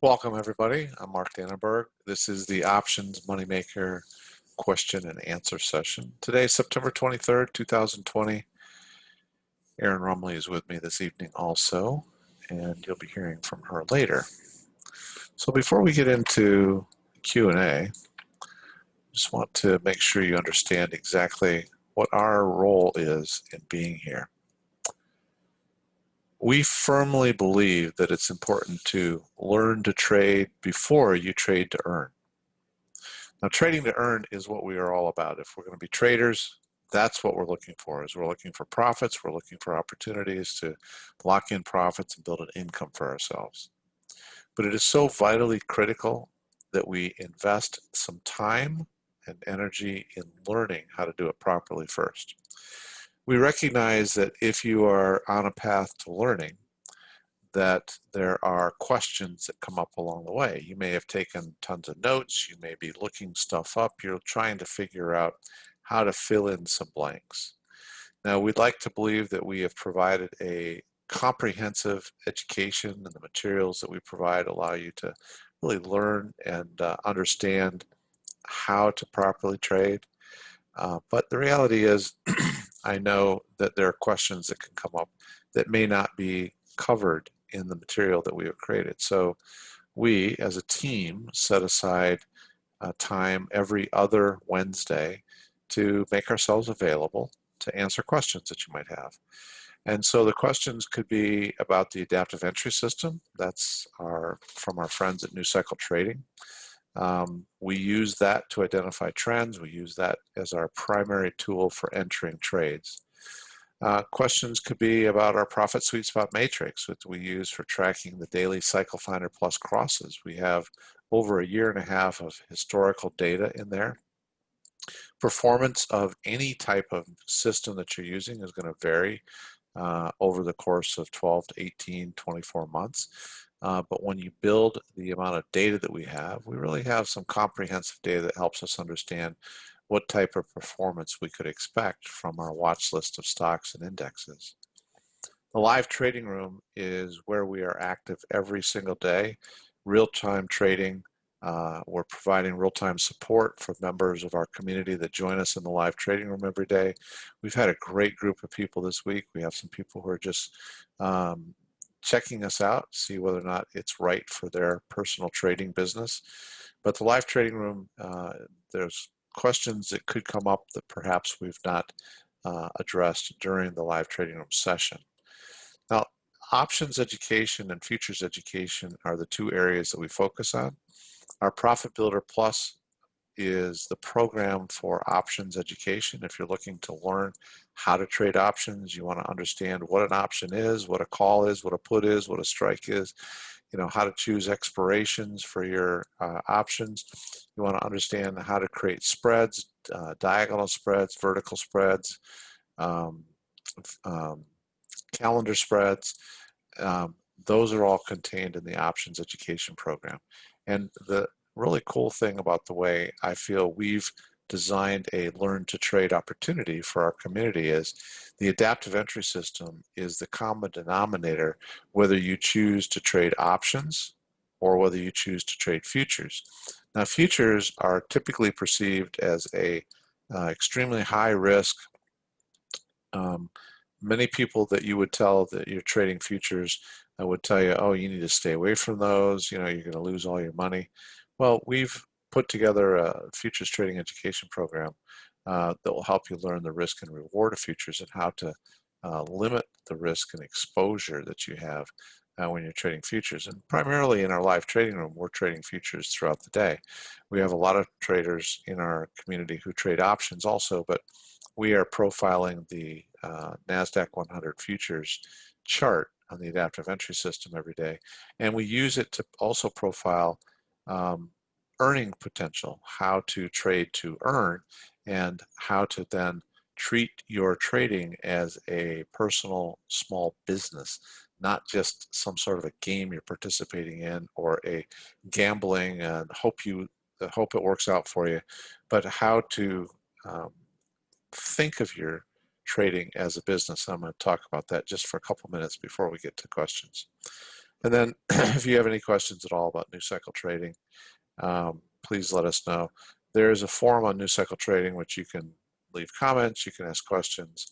Welcome, everybody. I'm Mark Dannenberg. This is the Options Moneymaker question and answer session. Today, September 23rd, 2020. Erin Rumley is with me this evening also, and you'll be hearing from her later. So before we get into Q&A, I just want to make sure you understand exactly what our role is in being here. We firmly believe that it's important to learn to trade before you trade to earn. Now, trading to earn is what we are all about. If we're going to be traders, that's what we're looking for. Is we're looking for profits, we're looking for opportunities to lock in profits and build an income for ourselves. But it is so vitally critical that we invest some time and energy in learning how to do it properly first. We recognize that if you are on a path to learning, that there are questions that come up along the way. You may have taken tons of notes, you may be looking stuff up, you're trying to figure out how to fill in some blanks. Now, we'd like to believe that we have provided a comprehensive education, and the materials that we provide allow you to really learn and understand how to properly trade. But the reality is, I know that there are questions that can come up that may not be covered in the material that we have created. So we, as a team, set aside time every other Wednesday to make ourselves available to answer questions that you might have. And so the questions could be about the adaptive entry system. That's from our friends at New Cycle Trading. We use that to identify trends. We use that as our primary tool for entering trades. Questions could be about our profit sweet spot matrix, which we use for tracking the daily Cycle Finder Plus crosses. We have over a year and a half of historical data in there. Performance of any type of system that you're using is going to vary over the course of 12 to 18, 24 months. But when you build the amount of data that we really have some comprehensive data that helps us understand what type of performance we could expect from our watch list of stocks and indexes. The live trading room is where we are active every single day, real-time trading. We're providing real-time support for members of our community that join us in the live trading room every day. We've had a great group of people this week. We have some people who are just checking us out, see whether or not it's right for their personal trading business. But the live trading room, there's questions that could come up that perhaps we've not addressed during the live trading room session. Now, options education and futures education are the two areas that we focus on. Our Profit Builder Plus is the program for options education. If you're looking to learn how to trade options, you want to understand what an option is, what a call is, what a put is, what a strike is, how to choose expirations for your options. You want to understand how to create spreads, diagonal spreads, vertical spreads, calendar spreads. Those are all contained in the options education program. And the really cool thing about the way I feel we've designed a learn to trade opportunity for our community is the adaptive entry system is the common denominator whether you choose to trade options or whether you choose to trade futures. Now, futures are typically perceived as a extremely high risk. Many people that you would tell that you're trading futures would tell you, oh, you need to stay away from those, you're going to lose all your money. Well, we've put together a futures trading education program that will help you learn the risk and reward of futures and how to limit the risk and exposure that you have when you're trading futures. And primarily in our live trading room, we're trading futures throughout the day. We have a lot of traders in our community who trade options also, but we are profiling the NASDAQ 100 futures chart on the adaptive entry system every day. And we use it to also profile earning potential, how to trade to earn, and how to then treat your trading as a personal small business, not just some sort of a game you're participating in or a gambling and hope it works out for you, but how to think of your trading as a business. I'm going to talk about that just for a couple minutes before we get to questions. And then if you have any questions at all about New Cycle Trading, please let us know. There is a forum on New Cycle Trading which you can leave comments, you can ask questions,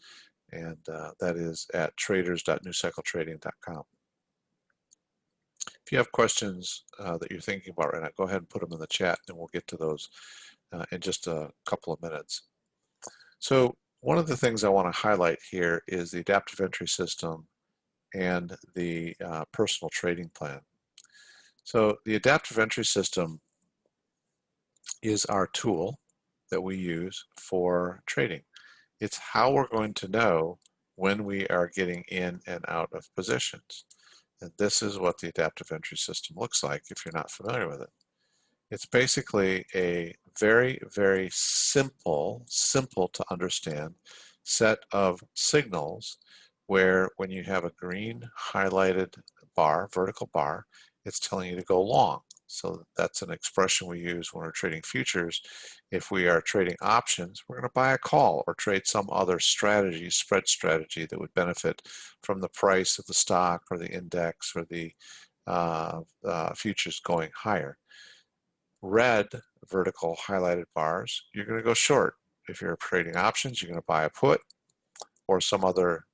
and that is at traders.newcycletrading.com. If you have questions that you're thinking about right now, go ahead and put them in the chat and we'll get to those in just a couple of minutes. So one of the things I want to highlight here is the adaptive entry system and the personal trading plan. So the adaptive entry system is our tool that we use for trading. It's how we're going to know when we are getting in and out of positions. And this is what the adaptive entry system looks like if you're not familiar with it. It's basically a very, very simple to understand set of signals where when you have a green highlighted bar, vertical bar, it's telling you to go long. So that's an expression we use when we're trading futures. If we are trading options, we're going to buy a call or trade some other strategy, spread strategy that would benefit from the price of the stock or the index or the futures going higher. Red vertical highlighted bars, you're going to go short. If you're trading options, you're going to buy a put or some other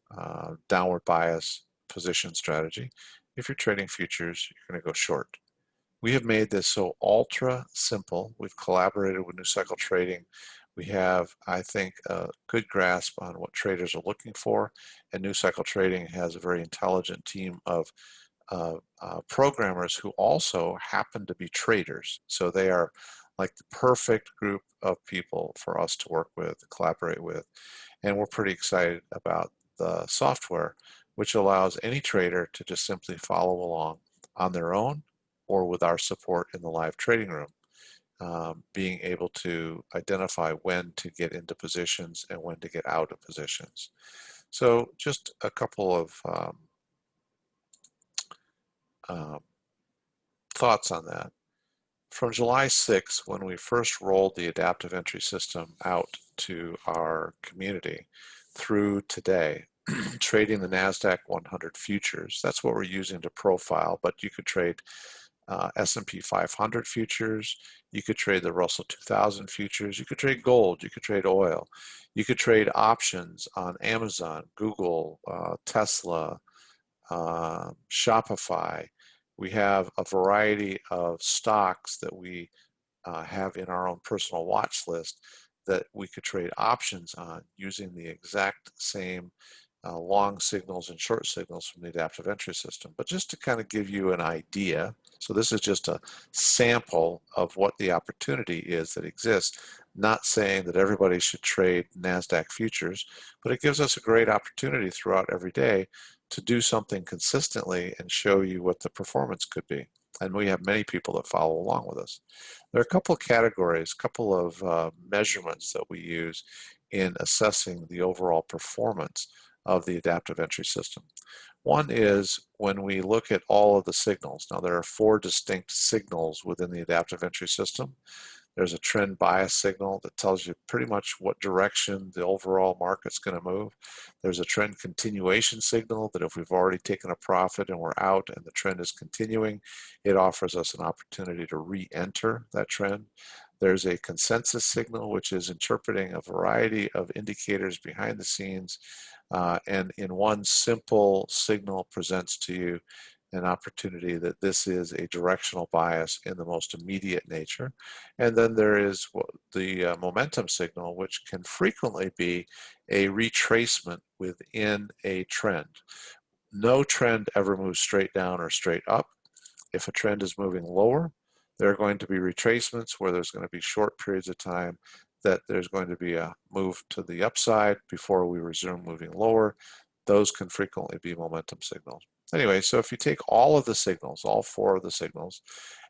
downward bias position strategy. If you're trading futures, you're going to go short. We have made this so ultra simple. We've collaborated with New Cycle Trading. We have, I think, a good grasp on what traders are looking for, and New Cycle Trading has a very intelligent team of programmers who also happen to be traders. So they are like the perfect group of people for us to work with, collaborate with, and we're pretty excited about the software, which allows any trader to just simply follow along on their own or with our support in the live trading room, being able to identify when to get into positions and when to get out of positions. So just a couple of thoughts on that. From July 6th, when we first rolled the adaptive entry system out to our community, through today, trading the NASDAQ 100 futures, that's what we're using to profile, but you could trade S&P 500 futures, you could trade the Russell 2000 futures, you could trade gold, you could trade oil, you could trade options on Amazon, Google, Tesla, Shopify. We have a variety of stocks that we have in our own personal watch list that we could trade options on using the exact same long signals and short signals from the adaptive entry system. But just to kind of give you an idea, so this is just a sample of what the opportunity is that exists, not saying that everybody should trade NASDAQ futures, but it gives us a great opportunity throughout every day to do something consistently and show you what the performance could be. And we have many people that follow along with us. There are a couple of categories, a couple of measurements that we use in assessing the overall performance of the adaptive entry system. One is when we look at all of the signals. Now there are 4 distinct signals within the adaptive entry system. There's a trend bias signal that tells you pretty much what direction the overall market's going to move. There's a trend continuation signal that if we've already taken a profit and we're out and the trend is continuing, it offers us an opportunity to re-enter that trend. There's a consensus signal, which is interpreting a variety of indicators behind the scenes, and in one simple signal presents to you an opportunity that this is a directional bias in the most immediate nature. And then there is the momentum signal, which can frequently be a retracement within a trend. No trend ever moves straight down or straight up. If a trend is moving lower, there are going to be retracements where there's going to be short periods of time that there's going to be a move to the upside before we resume moving lower. Those can frequently be momentum signals. Anyway, so if you take all of the signals, all 4 of the signals,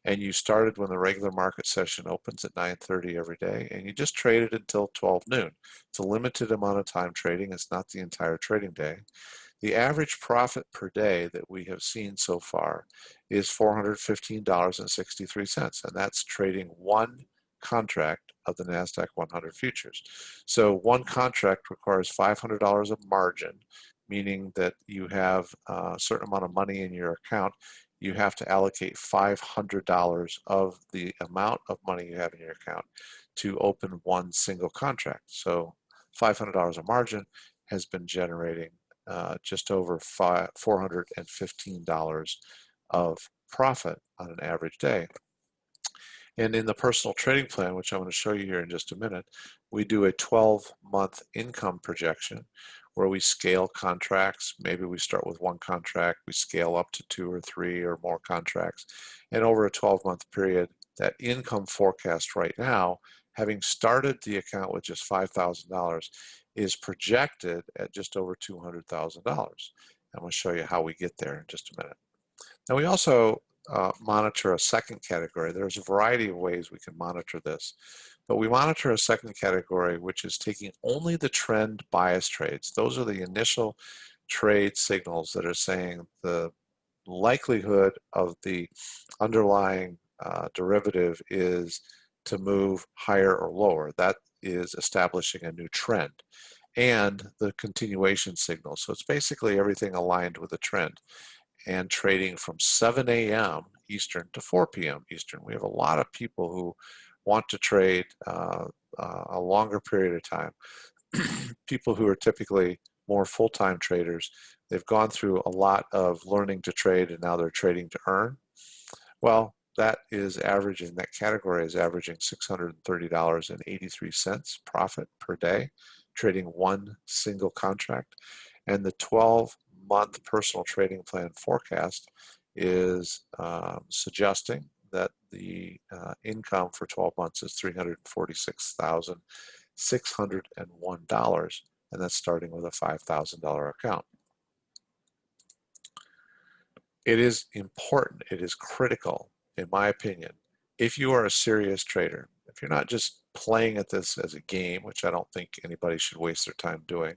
and you started when the regular market session opens at 9:30 every day, and you just traded until 12 noon. It's a limited amount of time trading. It's not the entire trading day. The average profit per day that we have seen so far is $415.63, and that's trading one contract of the NASDAQ 100 futures. So one contract requires $500 of margin, meaning that you have a certain amount of money in your account. you have to allocate $500 of the amount of money you have in your account to open one single contract. So $500 of margin has been generating just over $415 of profit on an average day. And in the personal trading plan, which I'm going to show you here in just a minute, we do a 12-month income projection where we scale contracts. Maybe we start with one contract, we scale up to 2 or 3 or more contracts. And over a 12-month period, that income forecast right now, having started the account with just $5,000, is projected at just over $200,000. I'm going to show you how we get there in just a minute. Now we also monitor a second category. There's a variety of ways we can monitor this, but we monitor a second category which is taking only the trend bias trades. Those are the initial trade signals that are saying the likelihood of the underlying derivative is to move higher or lower. That is establishing a new trend, and the continuation signal. So it's basically everything aligned with the trend, and trading from 7 a.m. Eastern to 4 p.m. Eastern. We have a lot of people who want to trade a longer period of time. People who are typically more full-time traders, they've gone through a lot of learning to trade and now they're trading to earn. Well, that is averaging, that category is averaging $630.83 profit per day, trading one single contract. And the 12-month personal trading plan forecast is suggesting that the income for 12 months is $346,601, and that's starting with a $5,000 account. It is important, it is critical, in my opinion, if you are a serious trader, if you're not just playing at this as a game, which I don't think anybody should waste their time doing,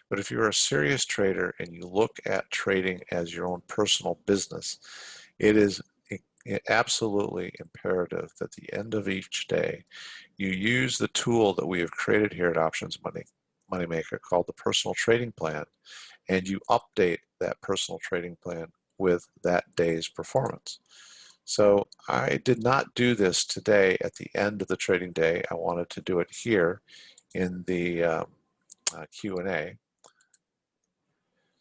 but if you're a serious trader and you look at trading as your own personal business, it is absolutely imperative that at the end of each day, you use the tool that we have created here at Options Moneymaker called the Personal Trading Plan, and you update that personal trading plan with that day's performance. So I did not do this today at the end of the trading day. I wanted to do it here in the Q&A.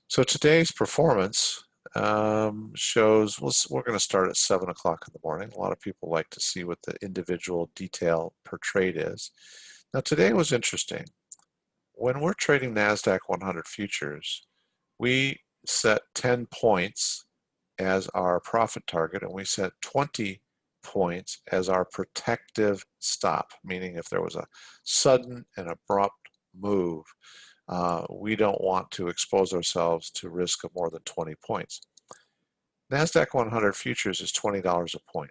So today's performance shows, we're going to start at 7 o'clock in the morning. A lot of people like to see what the individual detail per trade is. Now today was interesting. When we're trading NASDAQ 100 futures, we set 10 points as our profit target, and we set 20 points as our protective stop, meaning if there was a sudden and abrupt move, we don't want to expose ourselves to risk of more than 20 points. NASDAQ 100 futures is $20 a point.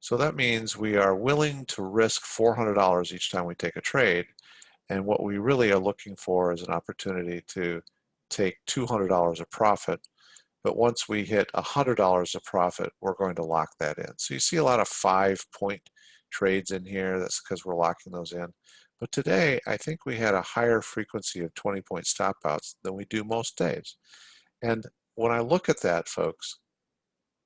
So that means we are willing to risk $400 each time we take a trade, and what we really are looking for is an opportunity to take $200 of profit. But once we hit $100 of profit, we're going to lock that in. So you see a lot of 5-point trades in here. That's because we're locking those in. But today, I think we had a higher frequency of 20-point stop outs than we do most days. And when I look at that, folks,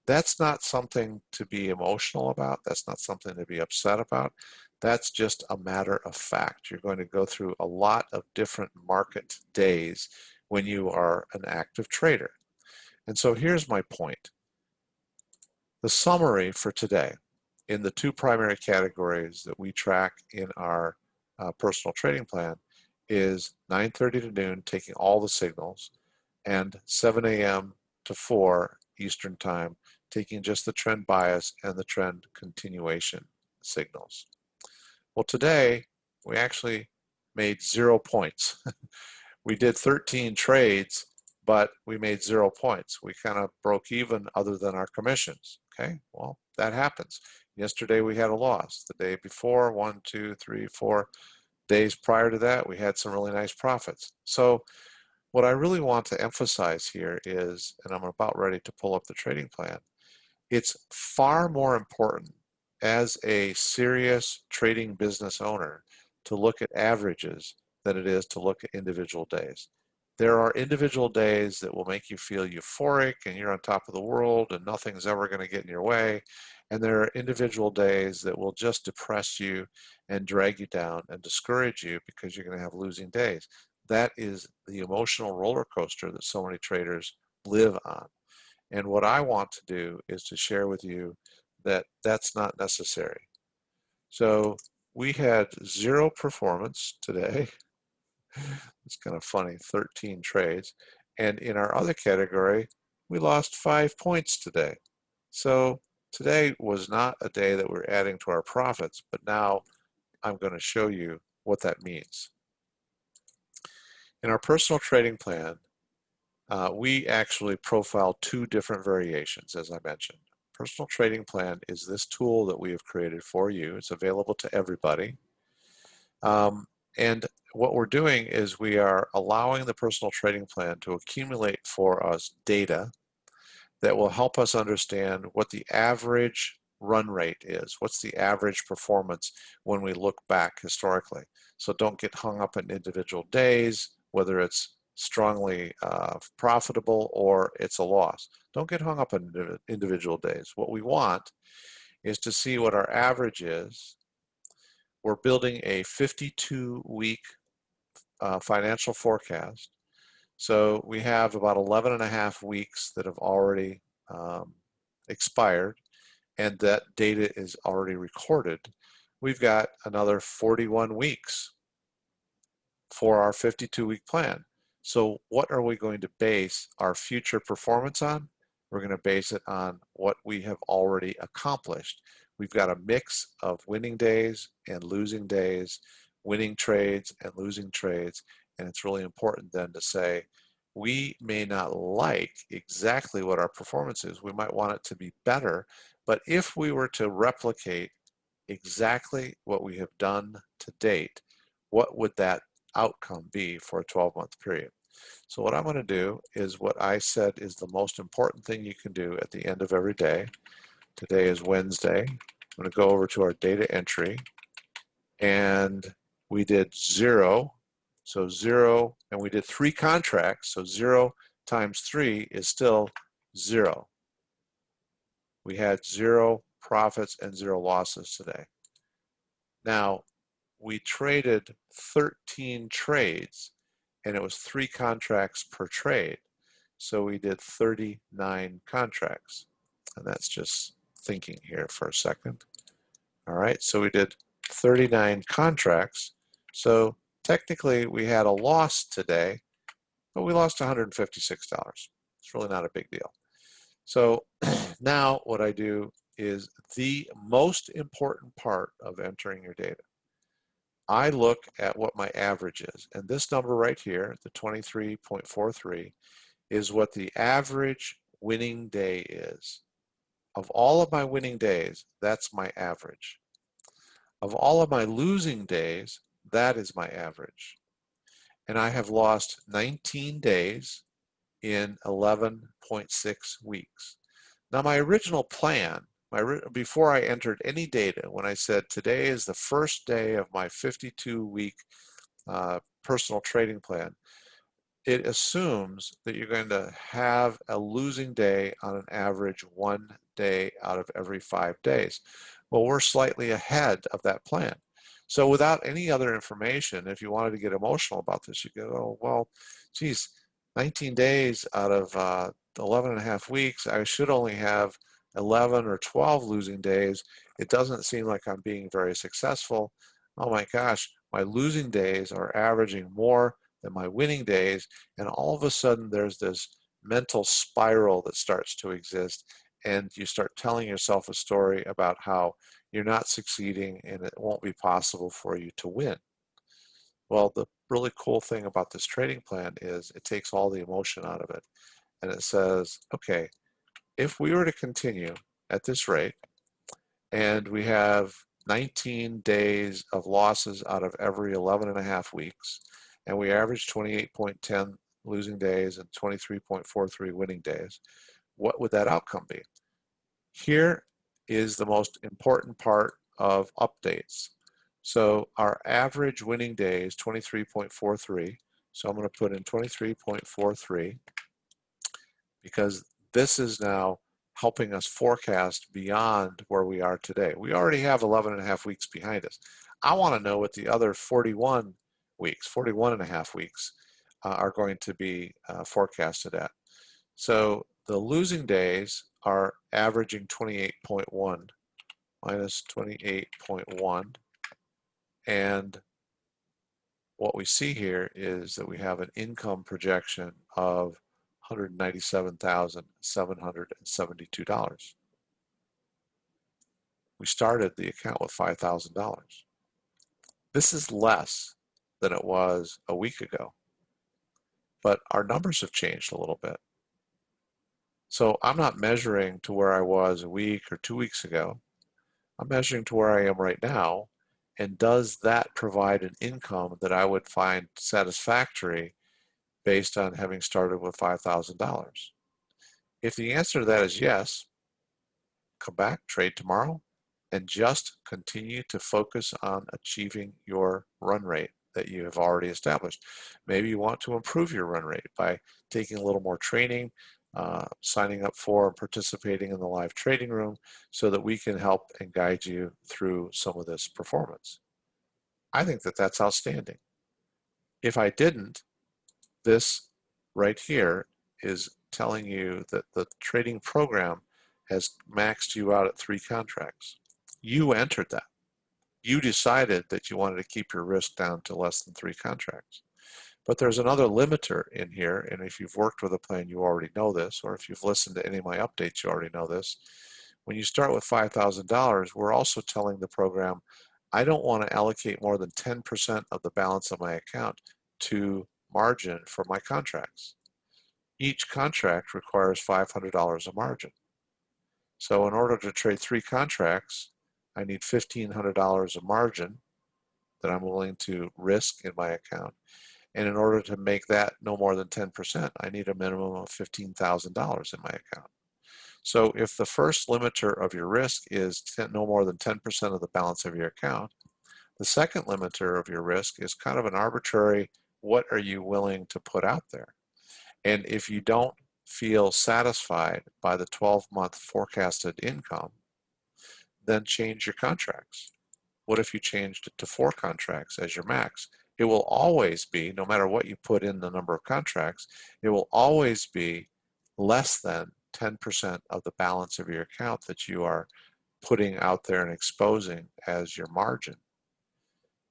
that's not something to be emotional about. That's not something to be upset about. That's just a matter of fact. You're going to go through a lot of different market days when you are an active trader. And so here's my point. The summary for today in the two primary categories that we track in our personal trading plan is 9:30 to noon, taking all the signals, and 7 a.m. to 4 Eastern Time, taking just the trend bias and the trend continuation signals. Well, today we actually made 0 points. We did 13 trades, but we made 0 points. We kind of broke even other than our commissions. Okay, well, that happens. Yesterday we had a loss. The day before, 1, 2, 3, 4 days prior to that, we had some really nice profits. So what I really want to emphasize here is, and I'm about ready to pull up the trading plan, it's far more important as a serious trading business owner to look at averages than it is to look at individual days. There are individual days that will make you feel euphoric and you're on top of the world and nothing's ever going to get in your way. And there are individual days that will just depress you and drag you down and discourage you because you're going to have losing days. That is the emotional roller coaster that so many traders live on. And what I want to do is to share with you that that's not necessary. So we had zero performance today. It's kind of funny, 13 trades. And in our other category, we lost 5 points today. So today was not a day that we're adding to our profits, but now I'm going to show you what that means. In our personal trading plan, we actually profile two different variations, as I mentioned. Personal trading plan is this tool that we have created for you. It's available to everybody. And what we're doing is we are allowing the personal trading plan to accumulate for us data that will help us understand what the average run rate is. What's the average performance when we look back historically? So don't get hung up in individual days, whether it's strongly profitable or it's a loss. Don't get hung up in individual days. What we want is to see what our average is. We're building a 52-week financial forecast. So we have about 11 and a half weeks that have already expired, and that data is already recorded. We've got another 41 weeks for our 52-week plan. So what are we going to base our future performance on? We're going to base it on what we have already accomplished. We've got a mix of winning days and losing days, winning trades and losing trades, and it's really important then to say, we may not like exactly what our performance is. We might want it to be better, but if we were to replicate exactly what we have done to date, what would that outcome be for a 12-month period? So what I'm going to do is what I said is the most important thing you can do at the end of every day. Today is Wednesday. I'm going to go over to our data entry, and we did 0. So 0, and we did 3 contracts, so 0 times 3 is still 0. We had 0 profits and 0 losses today. Now, we traded 13 trades, and it was 3 contracts per trade. So we did 39 contracts. And that's just thinking here for a second. All right, so we did 39 contracts. So technically we had a loss today, but we lost $156. It's really not a big deal. So now what I do is the most important part of entering your data. I look at what my average is, and this number right here, the 23.43, is what the average winning day is. Of all of my winning days, that's my average. Of all of my losing days, that is my average. And I have lost 19 days in 11.6 weeks. Now my original plan, before I entered any data, when I said today is the first day of my 52-week personal trading plan, it assumes that you're going to have a losing day on an average 1 day out of every 5 days. Well, we're slightly ahead of that plan. So without any other information, if you wanted to get emotional about this, you go, oh, well, geez, 19 days out of 11 and a half weeks, I should only have 11 or 12 losing days. It doesn't seem like I'm being very successful. Oh my gosh, my losing days are averaging more than my winning days, and all of a sudden there's this mental spiral that starts to exist, and you start telling yourself a story about how you're not succeeding and it won't be possible for you to win. Well, the really cool thing about this trading plan is it takes all the emotion out of it, and it says, okay, if we were to continue at this rate and we have 19 days of losses out of every 11 and a half weeks, and we average 28.10 losing days and 23.43 winning days, what would that outcome be? Here is the most important part of updates. So our average winning day is 23.43. So I'm going to put in 23.43 because this is now helping us forecast beyond where we are today. We already have 11 and a half weeks behind us. I want to know what the other 41 weeks, 41 and a half weeks are going to be forecasted at. So the losing days are averaging 28.1 minus 28.1, and what we see here is that we have an income projection of $197,772. We started the account with $5,000. This is less than it was a week ago, but our numbers have changed a little bit. So I'm not measuring to where I was a week or 2 weeks ago. I'm measuring to where I am right now, and does that provide an income that I would find satisfactory based on having started with $5,000? If the answer to that is yes, come back, trade tomorrow, and just continue to focus on achieving your run rate that you have already established. Maybe you want to improve your run rate by taking a little more training, signing up for and participating in the live trading room so that we can help and guide you through some of this performance. I think that that's outstanding. If I didn't, this right here is telling you that the trading program has maxed you out at 3 contracts. You entered that. You decided that you wanted to keep your risk down to less than 3 contracts. But there's another limiter in here, and if you've worked with a plan, you already know this, or if you've listened to any of my updates, you already know this. When you start with $5,000, we're also telling the program, I don't want to allocate more than 10% of the balance of my account to margin for my contracts. Each contract requires $500 of margin. So in order to trade 3 contracts, I need $1,500 of margin that I'm willing to risk in my account. And in order to make that no more than 10%, I need a minimum of $15,000 in my account. So if the first limiter of your risk is no more than 10% of the balance of your account, the second limiter of your risk is kind of an arbitrary, what are you willing to put out there? And if you don't feel satisfied by the 12-month forecasted income, then change your contracts. What if you changed it to 4 contracts as your max? It will always be, no matter what you put in the number of contracts, it will always be less than 10% of the balance of your account that you are putting out there and exposing as your margin.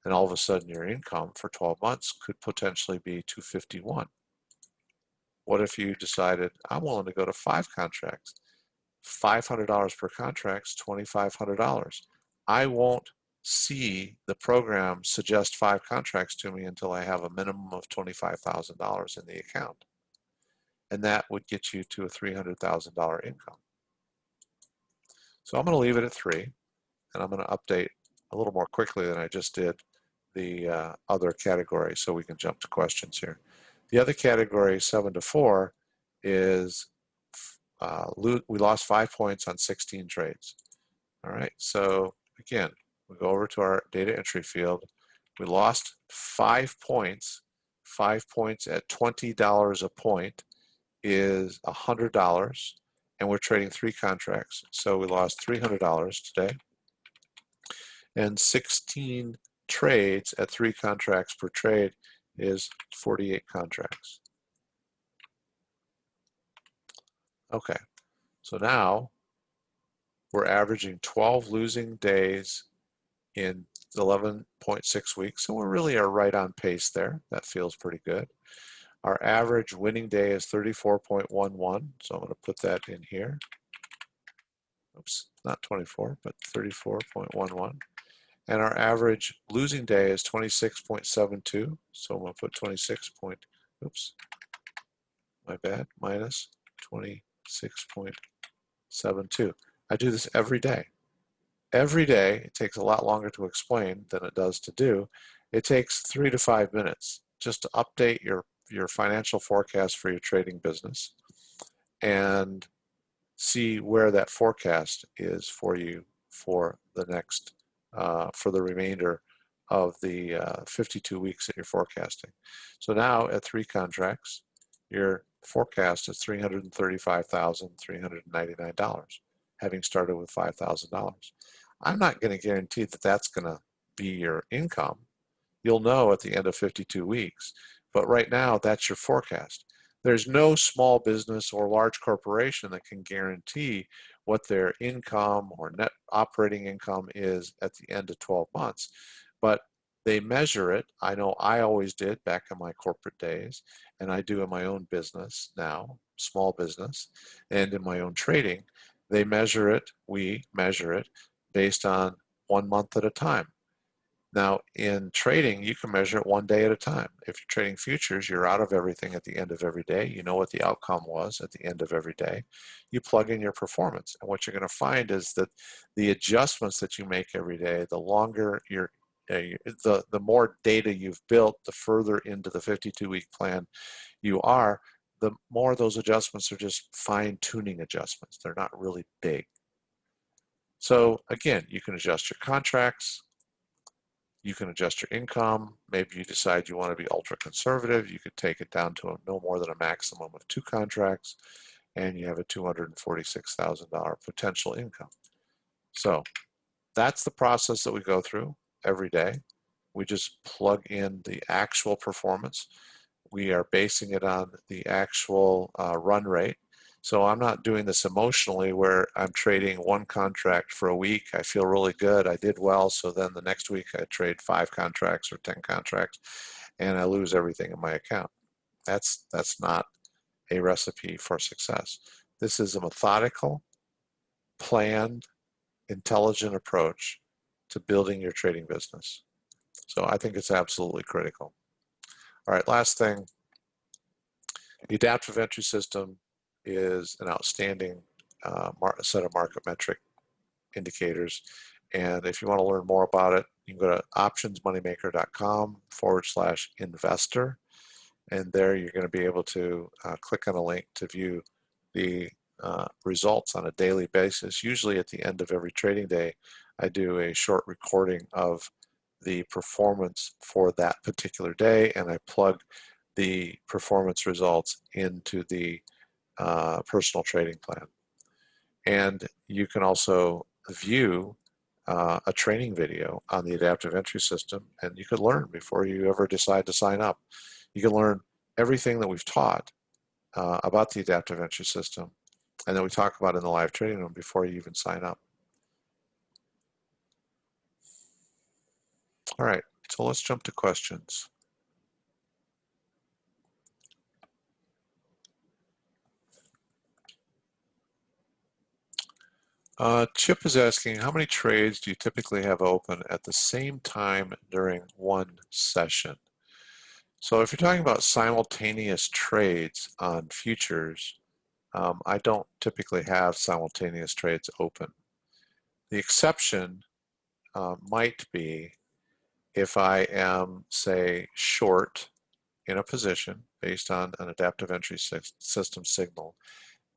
And all of a sudden your income for 12 months could potentially be $251. What if you decided, I'm willing to go to 5 contracts? $500 per contract is $2,500. I won't see the program suggest 5 contracts to me until I have a minimum of $25,000 in the account. And that would get you to a $300,000 income. So I'm going to leave it at 3, and I'm going to update a little more quickly than I just did the other category so we can jump to questions here. The other category, 7 to 4, is we lost 5 points on 16 trades. All right, so again, we go over to our data entry field. We lost 5 points. 5 points at $20 a point is $100, and we're trading 3 contracts. So we lost $300 today. And 16 trades at 3 contracts per trade is 48 contracts. Okay, so now we're averaging 12 losing days in 11.6 weeks, so we really are right on pace there. That feels pretty good. Our average winning day is 34.11, so I'm going to put that in here. Oops, not 24, but 34.11. And our average losing day is 26.72, so I'm going to put 26 point, oops, my bad, minus 26.72. I do this every day. Every day, it takes a lot longer to explain than it does to do. It takes 3 to 5 minutes just to update your financial forecast for your trading business and see where that forecast is for you for the next, for the remainder of the 52 weeks that you're forecasting. So now at 3 contracts, your forecast is $335,399, having started with $5,000. I'm not going to guarantee that that's going to be your income. You'll know at the end of 52 weeks, but right now that's your forecast. There's no small business or large corporation that can guarantee what their income or net operating income is at the end of 12 months, but they measure it. I know I always did back in my corporate days, and I do in my own business now, small business, and in my own trading. They measure it, we measure it based on 1 month at a time. Now, in trading, you can measure it 1 day at a time. If you're trading futures, you're out of everything at the end of every day. You know what the outcome was at the end of every day. You plug in your performance. And what you're going to find is that the adjustments that you make every day, the longer the more data you've built, the further into the 52-week plan you are, the more those adjustments are just fine-tuning adjustments. They're not really big. So again, you can adjust your contracts. You can adjust your income. Maybe you decide you want to be ultra conservative. You could take it down to no more than a maximum of 2 contracts, and you have a $246,000 potential income. So that's the process that we go through every day. We just plug in the actual performance. We are basing it on the actual run rate. So I'm not doing this emotionally where I'm trading 1 contract for a week. I feel really good. I did well. So then the next week I trade 5 contracts or 10 contracts and I lose everything in my account. That's not a recipe for success. This is a methodical, planned, intelligent approach to building your trading business. So I think it's absolutely critical. All right, last thing. The adaptive entry system is an outstanding set of market metric indicators. And if you want to learn more about it, you can go to optionsmoneymaker.com/investor. And there you're going to be able to click on a link to view the results on a daily basis. Usually at the end of every trading day, I do a short recording of the performance for that particular day, and I plug the performance results into the personal trading plan. And you can also view a training video on the adaptive entry system, and you could learn before you ever decide to sign up. You can learn everything that we've taught about the adaptive entry system and that we talk about in the live trading room before you even sign up. All right, so let's jump to questions. Chip is asking, how many trades do you typically have open at the same time during one session? So if you're talking about simultaneous trades on futures, I don't typically have simultaneous trades open. The exception might be if I am, say, short in a position based on an adaptive entry system signal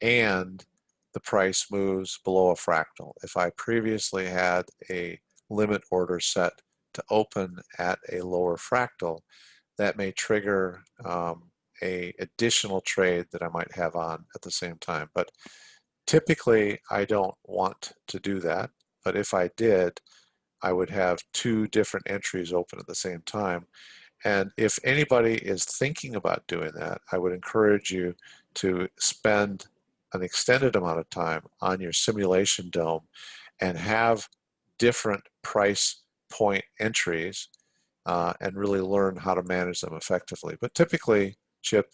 and the price moves below a fractal. If I previously had a limit order set to open at a lower fractal, that may trigger a additional trade that I might have on at the same time. But typically, I don't want to do that. But if I did, I would have 2 different entries open at the same time. And if anybody is thinking about doing that, I would encourage you to spend an extended amount of time on your simulation dome and have different price point entries and really learn how to manage them effectively. But typically, Chip,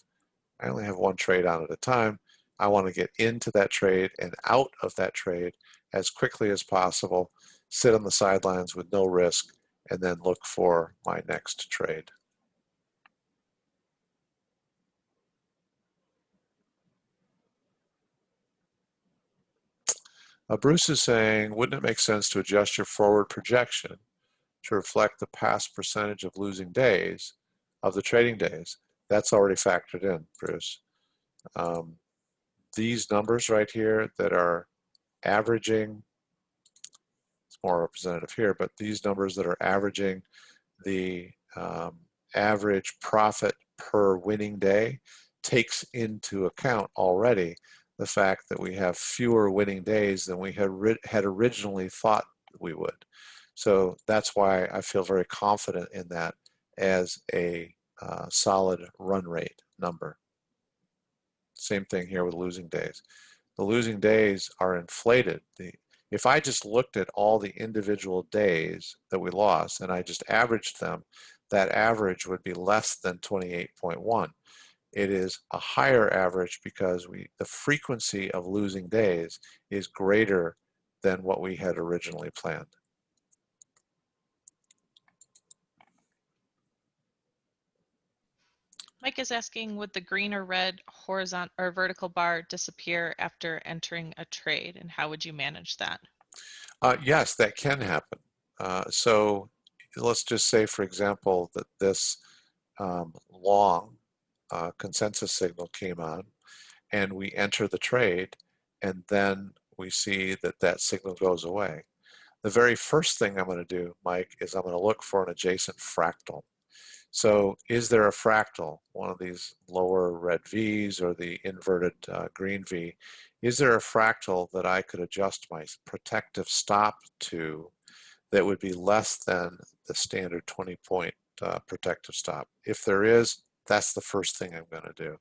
I only have 1 trade on at a time. I want to get into that trade and out of that trade as quickly as possible, sit on the sidelines with no risk, and then look for my next trade. Bruce is saying, wouldn't it make sense to adjust your forward projection to reflect the past percentage of losing days of the trading days? That's already factored in, Bruce. These numbers right here that are averaging, it's more representative here, but these numbers that are averaging the average profit per winning day takes into account already the fact that we have fewer winning days than we had originally thought we would. So that's why I feel very confident in that as a solid run rate number. Same thing here with losing days. The losing days are inflated. If I just looked at all the individual days that we lost and I just averaged them, that average would be less than 28.1. It is a higher average because the frequency of losing days is greater than what we had originally planned. Mike is asking, would the green or red horizontal or vertical bar disappear after entering a trade, and how would you manage that? Yes, that can happen. So let's just say, for example, that this long consensus signal came on and we enter the trade and then we see that that signal goes away. The very first thing I'm going to do, Mike, is I'm going to look for an adjacent fractal. So is there a fractal, one of these lower red V's or the inverted green V, is there a fractal that I could adjust my protective stop to that would be less than the standard 20-point protective stop? If there is, that's the first thing I'm going to do.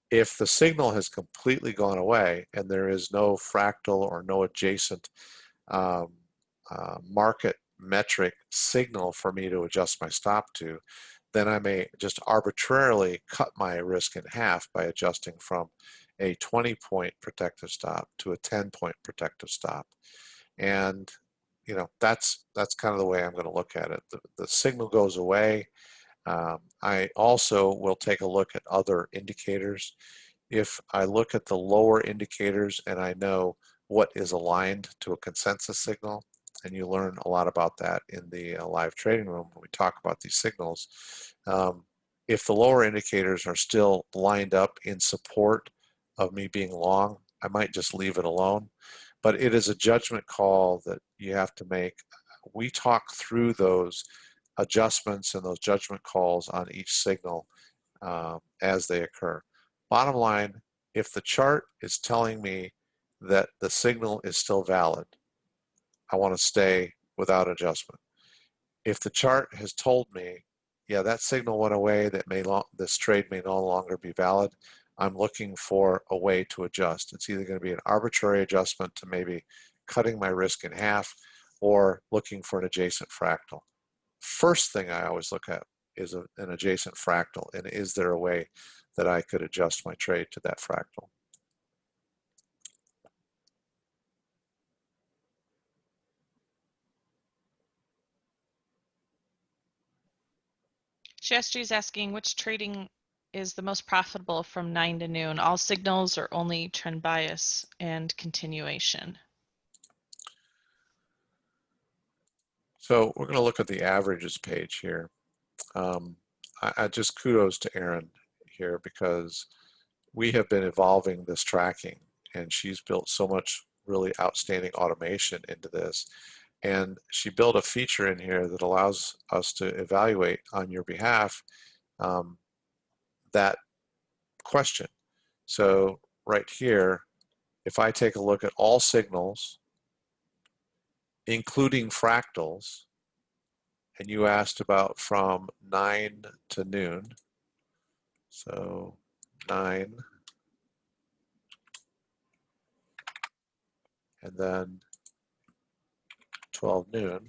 If the signal has completely gone away and there is no fractal or no adjacent um, market metric signal for me to adjust my stop to, then I may just arbitrarily cut my risk in half by adjusting from a 20-point protective stop to a 10-point protective stop. And you know, that's kind of the way I'm going to look at it. The signal goes away. I also will take a look at other indicators. If I look at the lower indicators and I know what is aligned to a consensus signal, and you learn a lot about that in the live trading room when we talk about these signals. If the lower indicators are still lined up in support of me being long, I might just leave it alone. But it is a judgment call that you have to make. We talk through those adjustments and those judgment calls on each signal as they occur. Bottom line, if the chart is telling me that the signal is still valid, I want to stay without adjustment. If the chart has told me, yeah, that signal went away, this trade may no longer be valid, I'm looking for a way to adjust. It's either going to be an arbitrary adjustment to maybe cutting my risk in half or looking for an adjacent fractal. First thing I always look at is an adjacent fractal, and is there a way that I could adjust my trade to that fractal? Shastri is asking, which trading is the most profitable from 9 to noon? All signals or only trend bias and continuation? So we're going to look at the averages page here. I just kudos to Erin here because we have been evolving this tracking and she's built so much really outstanding automation into this. And she built a feature in here that allows us to evaluate on your behalf that question. So right here, if I take a look at all signals, including fractals, and you asked about from 9 to noon, so 9, and then 12 noon,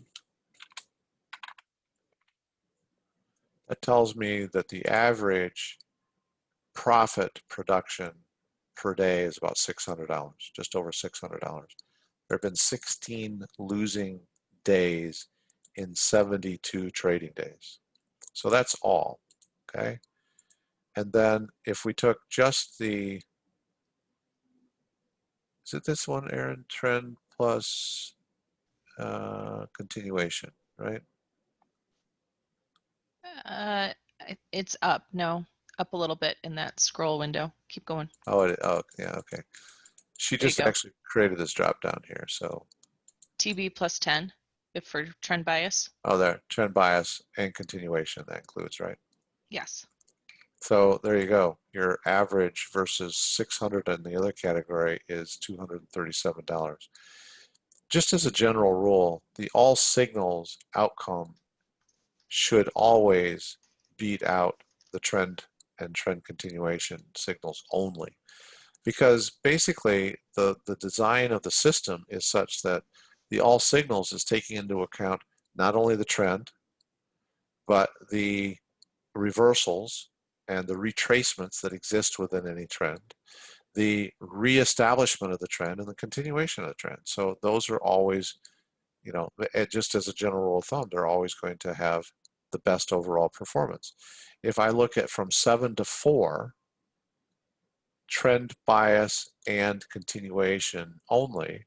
that tells me that the average profit production per day is about $600, just over $600. There have been 16 losing days in 72 trading days. So that's all, okay? And then if we took just the, is it this one, Aaron? Trend plus continuation, right? It's up. No, up a little bit in that scroll window. Keep going. Oh, yeah, okay. She There you just go. actually created this drop down here, so. TB plus 10. if for trend bias. Oh, there, trend bias and continuation, that includes, right? Yes. So there you go. Your average versus 600 in the other category is $237. Just as a general rule, the all signals outcome should always beat out the trend and trend continuation signals only. Because basically the design of the system is such that the all signals is taking into account not only the trend, but the reversals and the retracements that exist within any trend, the reestablishment of the trend, and the continuation of the trend. So those are always, just as a general rule of thumb, they're always going to have the best overall performance. If I look at from 7 to 4, trend bias and continuation only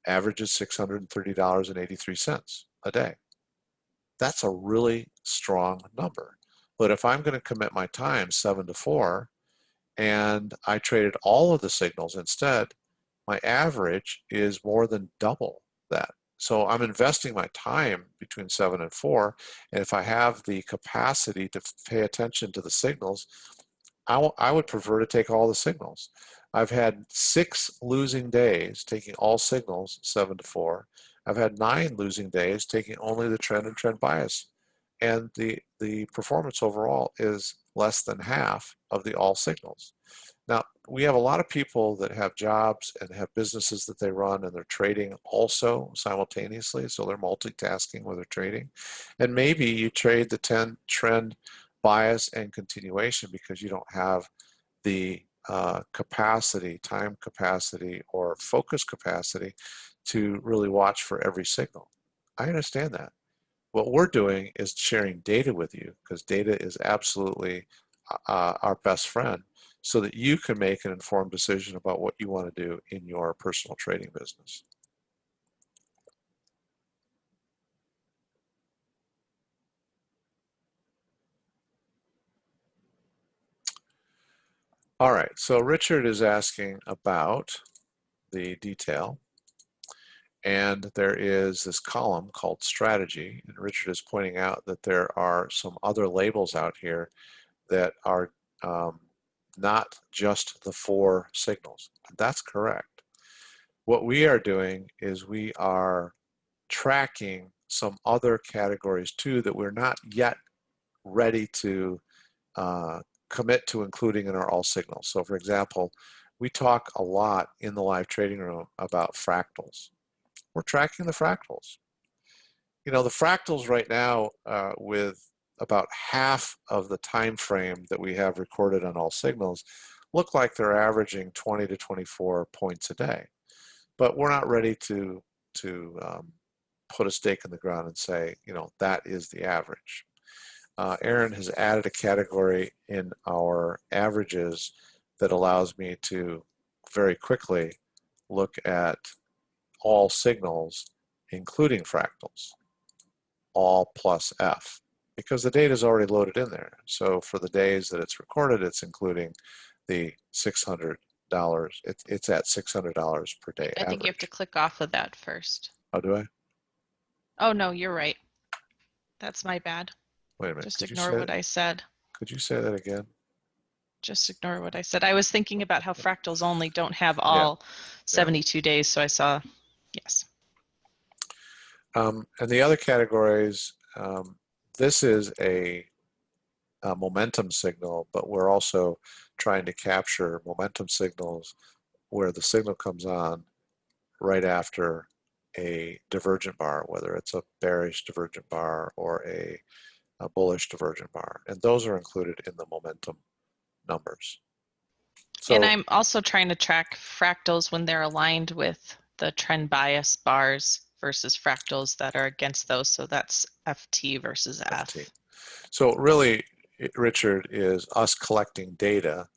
averages $630.83 a day. That's a really strong number. But if I'm going to commit my time 7 to 4 and I traded all of the signals instead, my average is more than double that. So I'm investing my time between 7 and 4, and if I have the capacity to pay attention to the signals, I would prefer to take all the signals. I've had 6 losing days taking all signals 7 to 4. I've had 9 losing days taking only the trend and trend bias. And the performance overall is less than half of the all signals. Now, we have a lot of people that have jobs and have businesses that they run and they're trading also simultaneously, so they're multitasking with their trading. And maybe you trade the trend bias and continuation because you don't have the capacity, time capacity, or focus capacity to really watch for every signal. I understand that. What we're doing is sharing data with you because data is absolutely our best friend so that you can make an informed decision about what you want to do in your personal trading business. All right, so Richard is asking about the detail, and there is this column called strategy, and Richard is pointing out that there are some other labels out here that are not just the 4 signals. That's correct. What we are doing is we are tracking some other categories too that we're not yet ready to commit to including in our all signals. So for example, we talk a lot in the live trading room about fractals. We're tracking the fractals. The fractals right now with about half of the time frame that we have recorded on all signals look like they're averaging 20 to 24 points a day. But we're not ready to put a stake in the ground and say, that is the average. Aaron has added a category in our averages that allows me to very quickly look at all signals, including fractals, all plus F, because the data is already loaded in there. So for the days that it's recorded, it's including the $600. It's at $600 per day I think you have to average. click off of that first. Oh, do I? Oh, no, you're right. That's my bad. Wait a minute. Just ignore what I said. Could you say that again? Just ignore what I said. I was thinking about how fractals only don't have Yeah. all 72 days, so I saw, yes. And the other categories, this is a momentum signal, but we're also trying to capture momentum signals where the signal comes on right after a divergent bar, whether it's a bearish divergent bar or a bullish divergent bar. And those are included in the momentum numbers. So, And I'm also trying to track fractals when they're aligned with the trend bias bars versus fractals that are against those. So that's FT versus FT. F. So really, Richard, is us collecting data,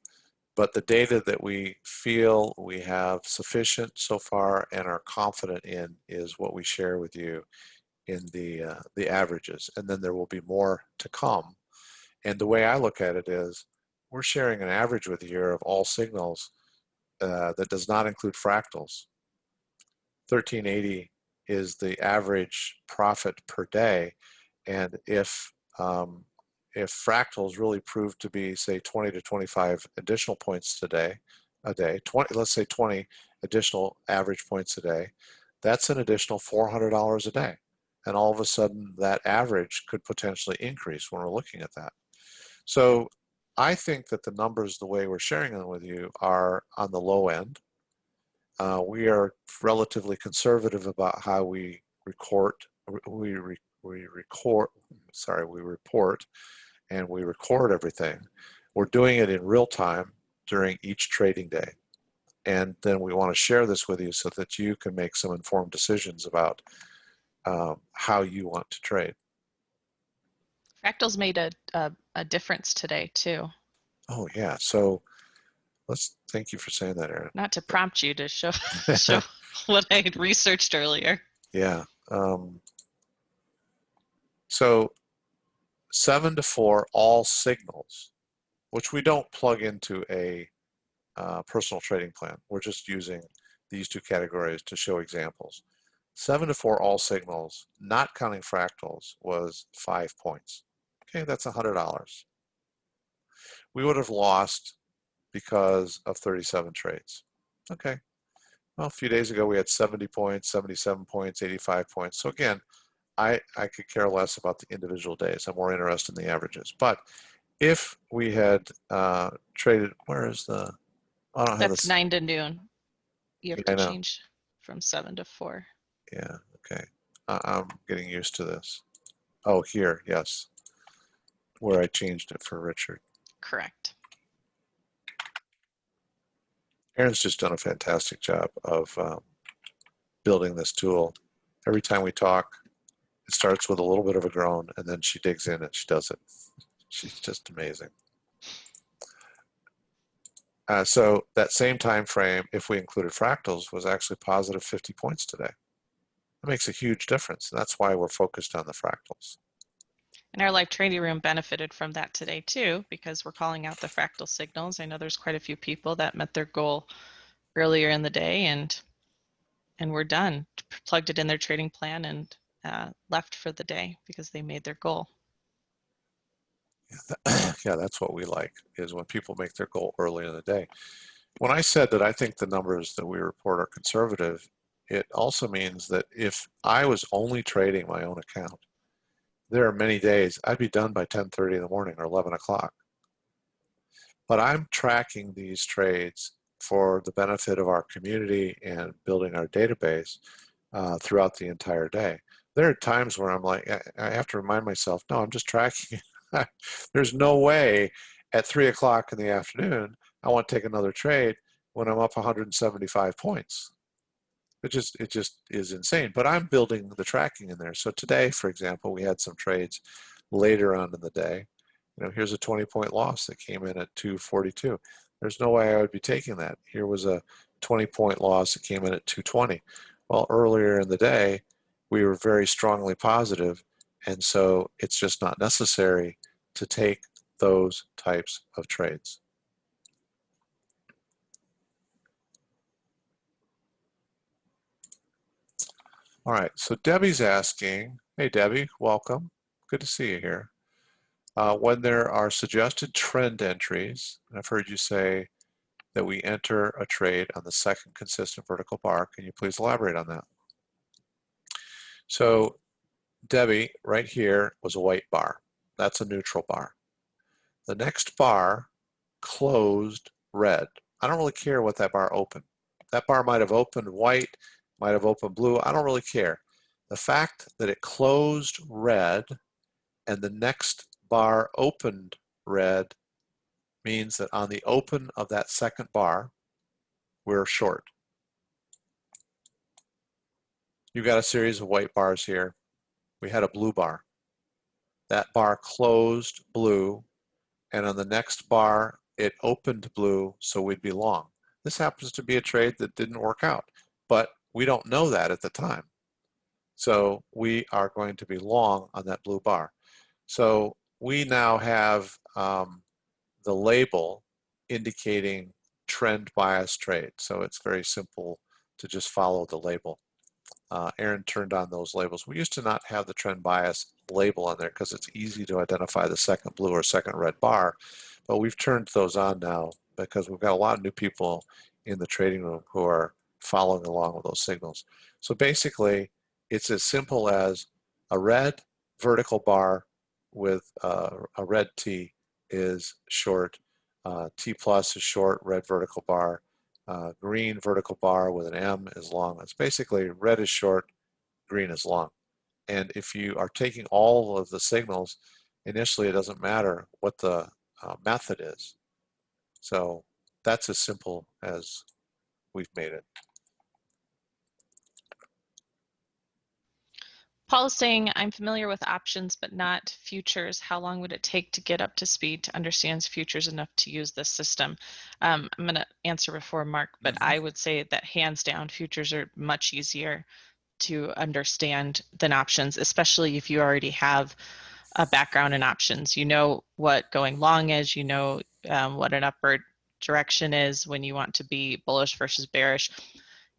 but the data that we feel we have sufficient so far and are confident in is what we share with you in the averages, and then there will be more to come. And the way I look at it is, we're sharing an average with you here of all signals that does not include fractals. 1380 is the average profit per day. And if fractals really prove to be, say, 20 to 25 additional points a day, 20, let's say 20 additional average points a day, that's an additional $400 a day. And all of a sudden, that average could potentially increase when we're looking at that. So I think that the numbers, the way we're sharing them with you, are on the low end. We are relatively conservative about how we report, and we record everything. We're doing it in real time during each trading day. And then we want to share this with you so that you can make some informed decisions about how you want to trade. Fractals made a difference today too. Oh yeah, so thank you for saying that, Aaron. Not to prompt you to show what I had researched earlier. Yeah. So 7 to 4 all signals, which we don't plug into a personal trading plan. We're just using these two categories to show examples. 7 to 4 all signals, not counting fractals, was 5 points. Okay, that's $100. We would have lost because of 37 trades. Okay, well, a few days ago we had 70 points, 77 points, 85 points. So again, I could care less about the individual days. I'm more interested in the averages. But if we had traded, where is the, I don't have That's this. 9 to noon. You have I to know. change from 7 to 4. Yeah, okay. I'm getting used to this. Oh, here, yes, where I changed it for Richard. Correct. Aaron's just done a fantastic job of building this tool. Every time we talk, it starts with a little bit of a groan, and then she digs in and she does it. She's just amazing. So that same time frame, if we included fractals, was actually positive 50 points today. That makes a huge difference. That's why we're focused on the fractals. And our live trading room benefited from that today too, because we're calling out the fractal signals. I know there's quite a few people that met their goal earlier in the day and we're done. Plugged it in their trading plan and left for the day because they made their goal. Yeah, that's what we like, is when people make their goal early in the day. When I said that I think the numbers that we report are conservative, it also means that if I was only trading my own account, there are many days I'd be done by 10:30 in the morning or 11 o'clock. But I'm tracking these trades for the benefit of our community and building our database throughout the entire day. There are times where I'm like, I have to remind myself, no, I'm just tracking it. There's no way at 3 o'clock in the afternoon I want to take another trade when I'm up 175 points. It just is insane. But I'm building the tracking in there. So today, for example, we had some trades later on in the day. Here's a 20-point loss that came in at 242. There's no way I would be taking that. Here was a 20-point loss that came in at 220. Well, earlier in the day, we were very strongly positive, and so it's just not necessary to take those types of trades. All right, so Debbie's asking, hey Debbie, welcome. Good to see you here. When there are suggested trend entries, and I've heard you say that we enter a trade on the second consistent vertical bar, can you please elaborate on that? So Debbie, right here was a white bar. That's a neutral bar. The next bar closed red. I don't really care what that bar opened. That bar might have opened white, might have opened blue. I don't really care. The fact that it closed red and the next bar opened red means that on the open of that second bar, we're short. You've got a series of white bars here. We had a blue bar. That bar closed blue, and on the next bar, it opened blue, so we'd be long. This happens to be a trade that didn't work out, but we don't know that at the time. So we are going to be long on that blue bar. So we now have the label indicating trend bias trade. So it's very simple to just follow the label. Aaron turned on those labels. We used to not have the trend bias label on there because it's easy to identify the second blue or second red bar, but we've turned those on now because we've got a lot of new people in the trading room who are following along with those signals. So basically, it's as simple as a red vertical bar with a red T is short, T plus is short, red vertical bar, green vertical bar with an M is long. It's basically red is short, green is long. And if you are taking all of the signals, initially it doesn't matter what the method is. So that's as simple as we've made it. Paul is saying, I'm familiar with options, but not futures. How long would it take to get up to speed to understand futures enough to use this system? I'm going to answer before Mark, but I would say that hands down, futures are much easier to understand than options, especially if you already have a background in options. You know what going long is, you know what an upward direction is when you want to be bullish versus bearish.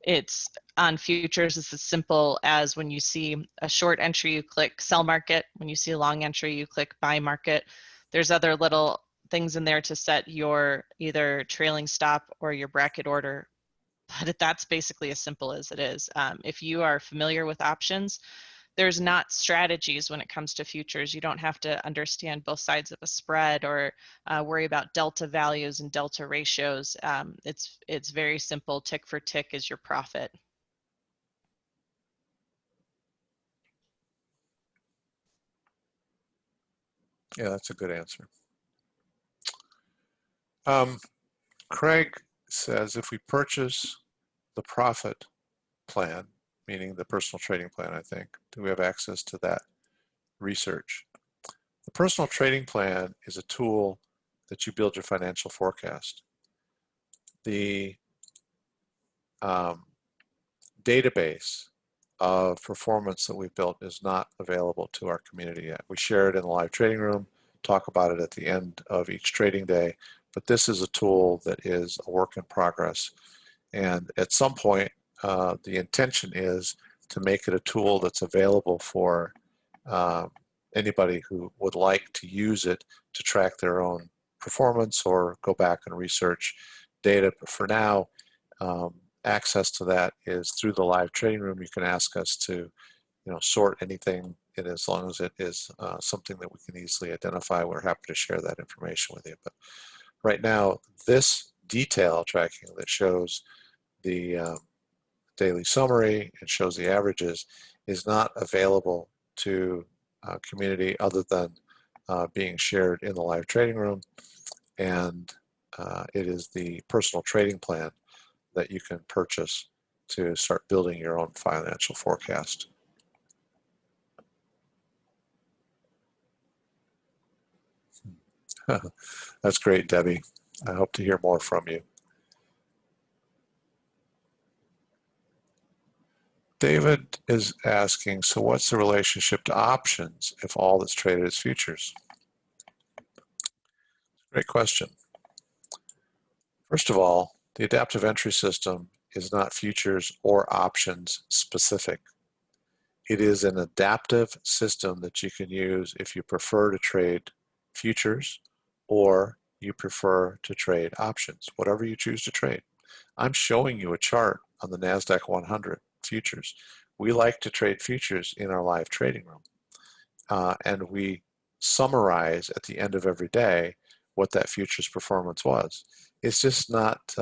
It's on futures, it's as simple as when you see a short entry, you click sell market. When you see a long entry, you click buy market. There's other little things in there to set your either trailing stop or your bracket order, but that's basically as simple as it is. If you are familiar with options, there's not strategies when it comes to futures. You don't have to understand both sides of a spread or worry about delta values and delta ratios. It's very simple. Tick for tick is your profit. Yeah, that's a good answer. Craig says if we purchase the profit plan, meaning the personal trading plan, I think, do we have access to that research? The personal trading plan is a tool that you build your financial forecast. The database of performance that we've built is not available to our community yet. We share it in the live trading room, talk about it at the end of each trading day, but this is a tool that is a work in progress. And at some point, the intention is to make it a tool that's available for anybody who would like to use it to track their own performance or go back and research data. But for now, access to that is through the live trading room. You can ask us to, sort anything, and as long as it is something that we can easily identify, we're happy to share that information with you. But right now, this detail tracking that shows the daily summary and shows the averages is not available to community other than being shared in the live trading room, and it is the personal trading plan that you can purchase to start building your own financial forecast. That's great, Debbie. I hope to hear more from you. David is asking, so what's the relationship to options if all that's traded is futures? Great question. First of all, the adaptive entry system is not futures or options specific. It is an adaptive system that you can use if you prefer to trade futures or you prefer to trade options, whatever you choose to trade. I'm showing you a chart on the NASDAQ 100 futures. We like to trade futures in our live trading room. And we summarize at the end of every day what that futures performance was. It's just not,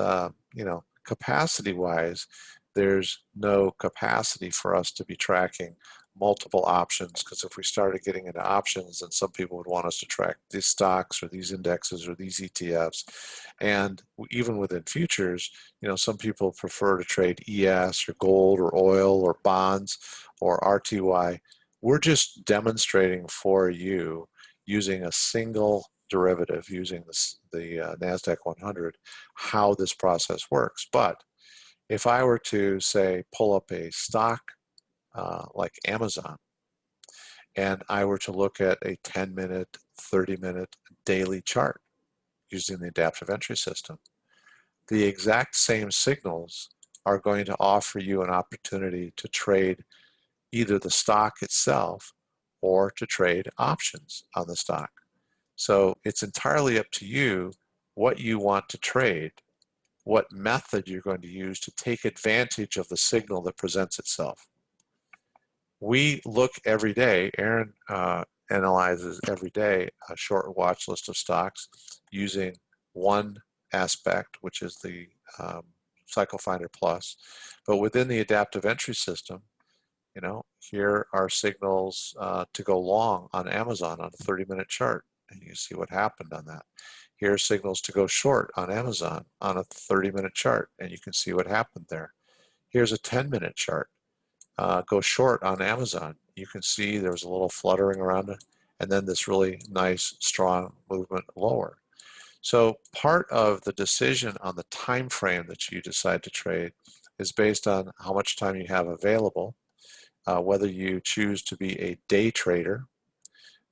capacity-wise, there's no capacity for us to be tracking multiple options, because if we started getting into options, then some people would want us to track these stocks or these indexes or these ETFs. And even within futures, some people prefer to trade ES or gold or oil or bonds or RTY. We're just demonstrating for you using a single derivative, using the NASDAQ 100, how this process works. But if I were to, say, pull up a stock like Amazon, and I were to look at a 10-minute, 30-minute daily chart using the adaptive entry system, the exact same signals are going to offer you an opportunity to trade either the stock itself or to trade options on the stock. So it's entirely up to you what you want to trade, what method you're going to use to take advantage of the signal that presents itself. We look every day, Aaron analyzes every day a short watch list of stocks using one aspect, which is the Cycle Finder Plus. But within the adaptive entry system, here are signals to go long on Amazon on a 30-minute chart, and you see what happened on that. Here are signals to go short on Amazon on a 30-minute chart, and you can see what happened there. Here's a 10-minute chart. Go short on Amazon. You can see there was a little fluttering around it, and then this really nice, strong movement lower. So part of the decision on the time frame that you decide to trade is based on how much time you have available, whether you choose to be a day trader,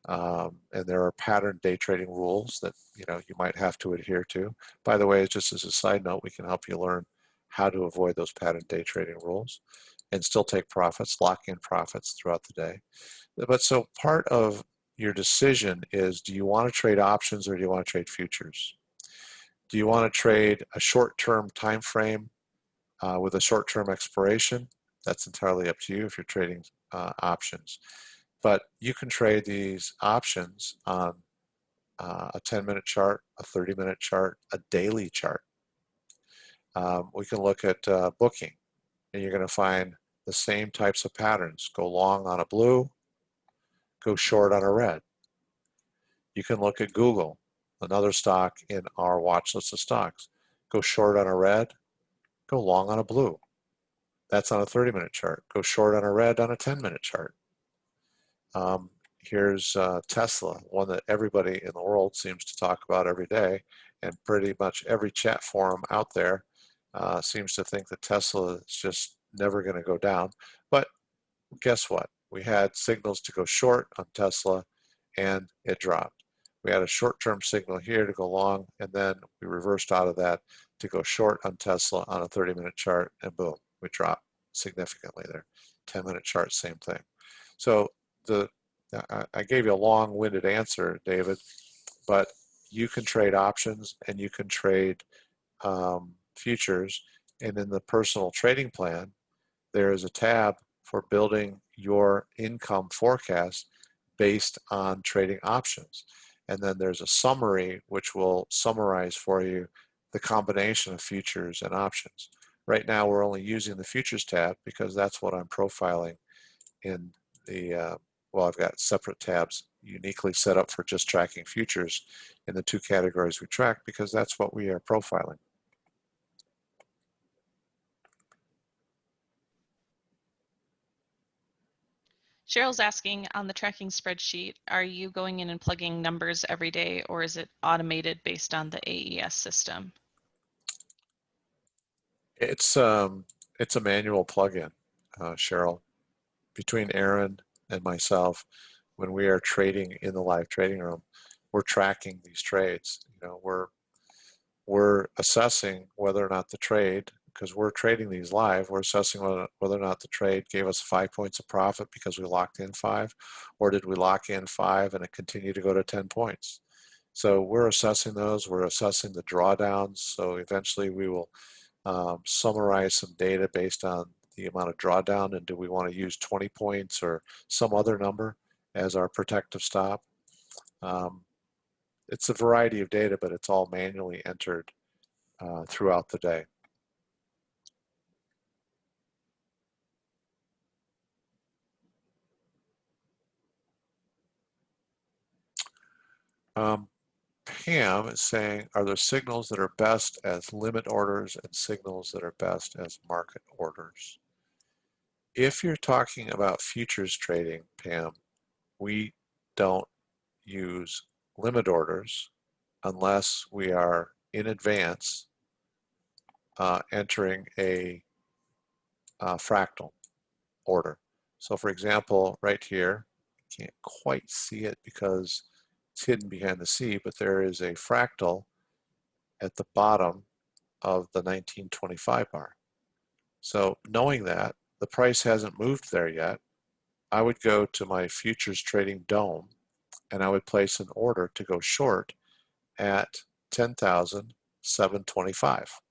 and there are pattern day trading rules that you might have to adhere to. By the way, just as a side note, we can help you learn how to avoid those pattern day trading rules and still take profits, lock in profits throughout the day. But so part of your decision is, do you want to trade options or do you want to trade futures? Do you want to trade a short-term time frame with a short-term expiration? That's entirely up to you if you're trading options. But you can trade these options on a 10-minute chart, a 30-minute chart, a daily chart. We can look at booking, and you're going to find the same types of patterns. Go long on a blue, go short on a red. You can look at Google, another stock in our watch list of stocks. Go short on a red, go long on a blue. That's on a 30-minute chart. Go short on a red on a 10-minute chart. Here's Tesla, one that everybody in the world seems to talk about every day, and pretty much every chat forum out there seems to think that Tesla is just never going to go down. But guess what? We had signals to go short on Tesla, and it dropped. We had a short-term signal here to go long, and then we reversed out of that to go short on Tesla on a 30-minute chart, and boom, we dropped significantly there. 10-minute chart, same thing. So I gave you a long-winded answer, David, but you can trade options and you can trade futures, and in the personal trading plan, there is a tab for building your income forecast based on trading options. And then there's a summary which will summarize for you the combination of futures and options. Right now we're only using the futures tab because that's what I'm profiling in the, well, I've got separate tabs uniquely set up for just tracking futures in the two categories we track because that's what we are profiling. Cheryl's asking, on the tracking spreadsheet, are you going in and plugging numbers every day, or is it automated based on the AES system? It's a manual plugin, Cheryl. Between Aaron and myself, when we are trading in the live trading room, we're tracking these trades. We're assessing whether or not the trade, because we're trading these live, we're assessing whether or not the trade gave us 5 points of profit because we locked in 5, or did we lock in 5 and it continued to go to 10 points. So we're assessing those, we're assessing the drawdowns, so eventually we will summarize some data based on the amount of drawdown, and do we want to use 20 points or some other number as our protective stop. It's a variety of data, but it's all manually entered throughout the day. Pam is saying, are there signals that are best as limit orders and signals that are best as market orders? If you're talking about futures trading, Pam, we don't use limit orders unless we are in advance entering a fractal order. So for example, right here, you can't quite see it because it's hidden behind the C, but there is a fractal at the bottom of the 1925 bar. So knowing that the price hasn't moved there yet, I would go to my futures trading dome and I would place an order to go short at 10,725.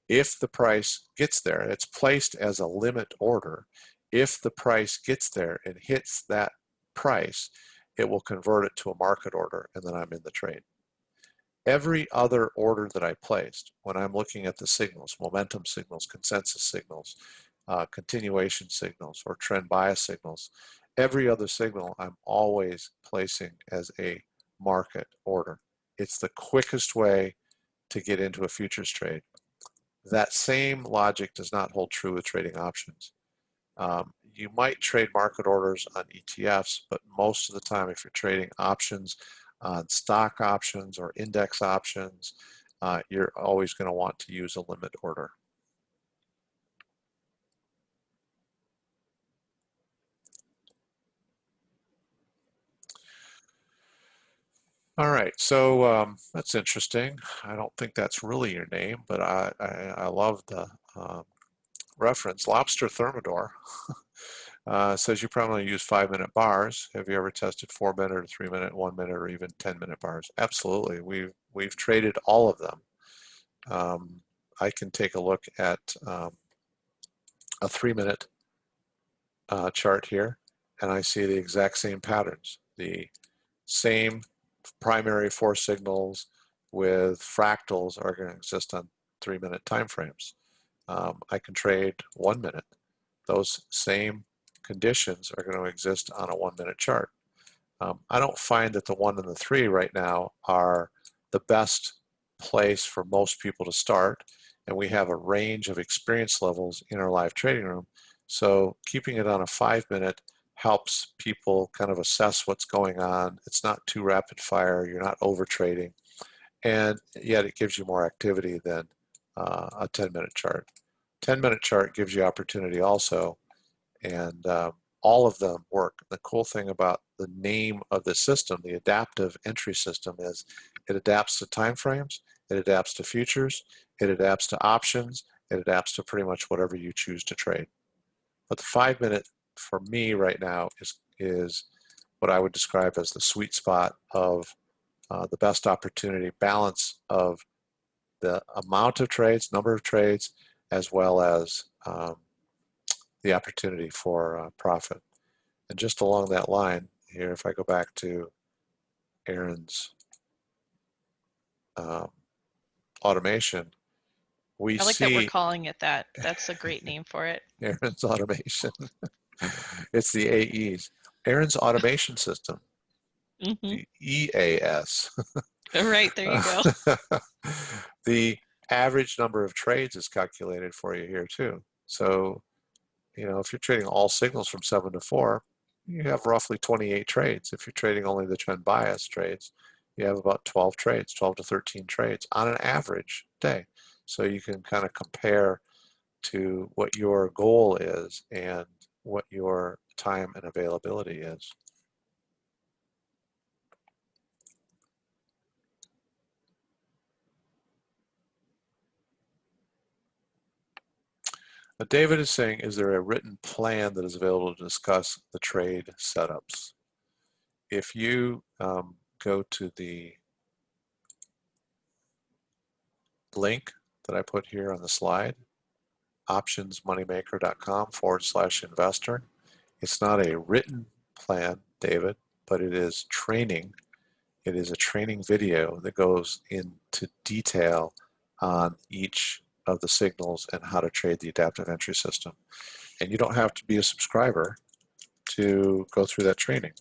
If the price gets there, it's placed as a limit order. If the price gets there and hits that price, it will convert it to a market order, and then I'm in the trade. Every other order that I placed, when I'm looking at the signals, momentum signals, consensus signals, continuation signals, or trend bias signals, every other signal I'm always placing as a market order. It's the quickest way to get into a futures trade. That same logic does not hold true with trading options. You might trade market orders on ETFs, but most of the time, if you're trading options on stock options or index options, you're always going to want to use a limit order. All right, so that's interesting. I don't think that's really your name, but I love the reference. Lobster Thermidor says you probably use 5-minute bars. Have you ever tested 4-minute or 3-minute, 1-minute, or even 10-minute bars? Absolutely. We've traded all of them. I can take a look at a 3-minute chart here, and I see the exact same patterns. The same primary 4 signals with fractals are going to exist on 3-minute time frames. I can trade 1 minute. Those same conditions are going to exist on a 1-minute chart. I don't find that the 1 and the 3 right now are the best place for most people to start, and we have a range of experience levels in our live trading room. So keeping it on a 5-minute helps people kind of assess what's going on. It's not too rapid fire, you're not over trading, and yet it gives you more activity than a 10-minute chart. 10-minute chart gives you opportunity also, and all of them work. The cool thing about the name of the system, the adaptive entry system, is it adapts to time frames, it adapts to futures, it adapts to options, it adapts to pretty much whatever you choose to trade. But the 5-minute for me right now is what I would describe as the sweet spot of the best opportunity balance of the amount of trades, number of trades, as well as the opportunity for profit. And just along that line here, if I go back to Aaron's automation, we I like that we're see calling it that. That's a great name for it. Aaron's automation. It's the AEs. Aaron's automation system, Mm-hmm. the EAS. Right, there you go. The average number of trades is calculated for you here too. So, if you're trading all signals from 7 to 4, you have roughly 28 trades. If you're trading only the trend bias trades, you have about 12 trades, 12 to 13 trades on an average day. So you can kind of compare to what your goal is and what your time and availability is. David is saying, is there a written plan that is available to discuss the trade setups? If you go to the link that I put here on the slide, optionsmoneymaker.com/investor, it's not a written plan, David, but it is training. It is a training video that goes into detail on each of the signals and how to trade the adaptive entry system. And you don't have to be a subscriber to go through that training.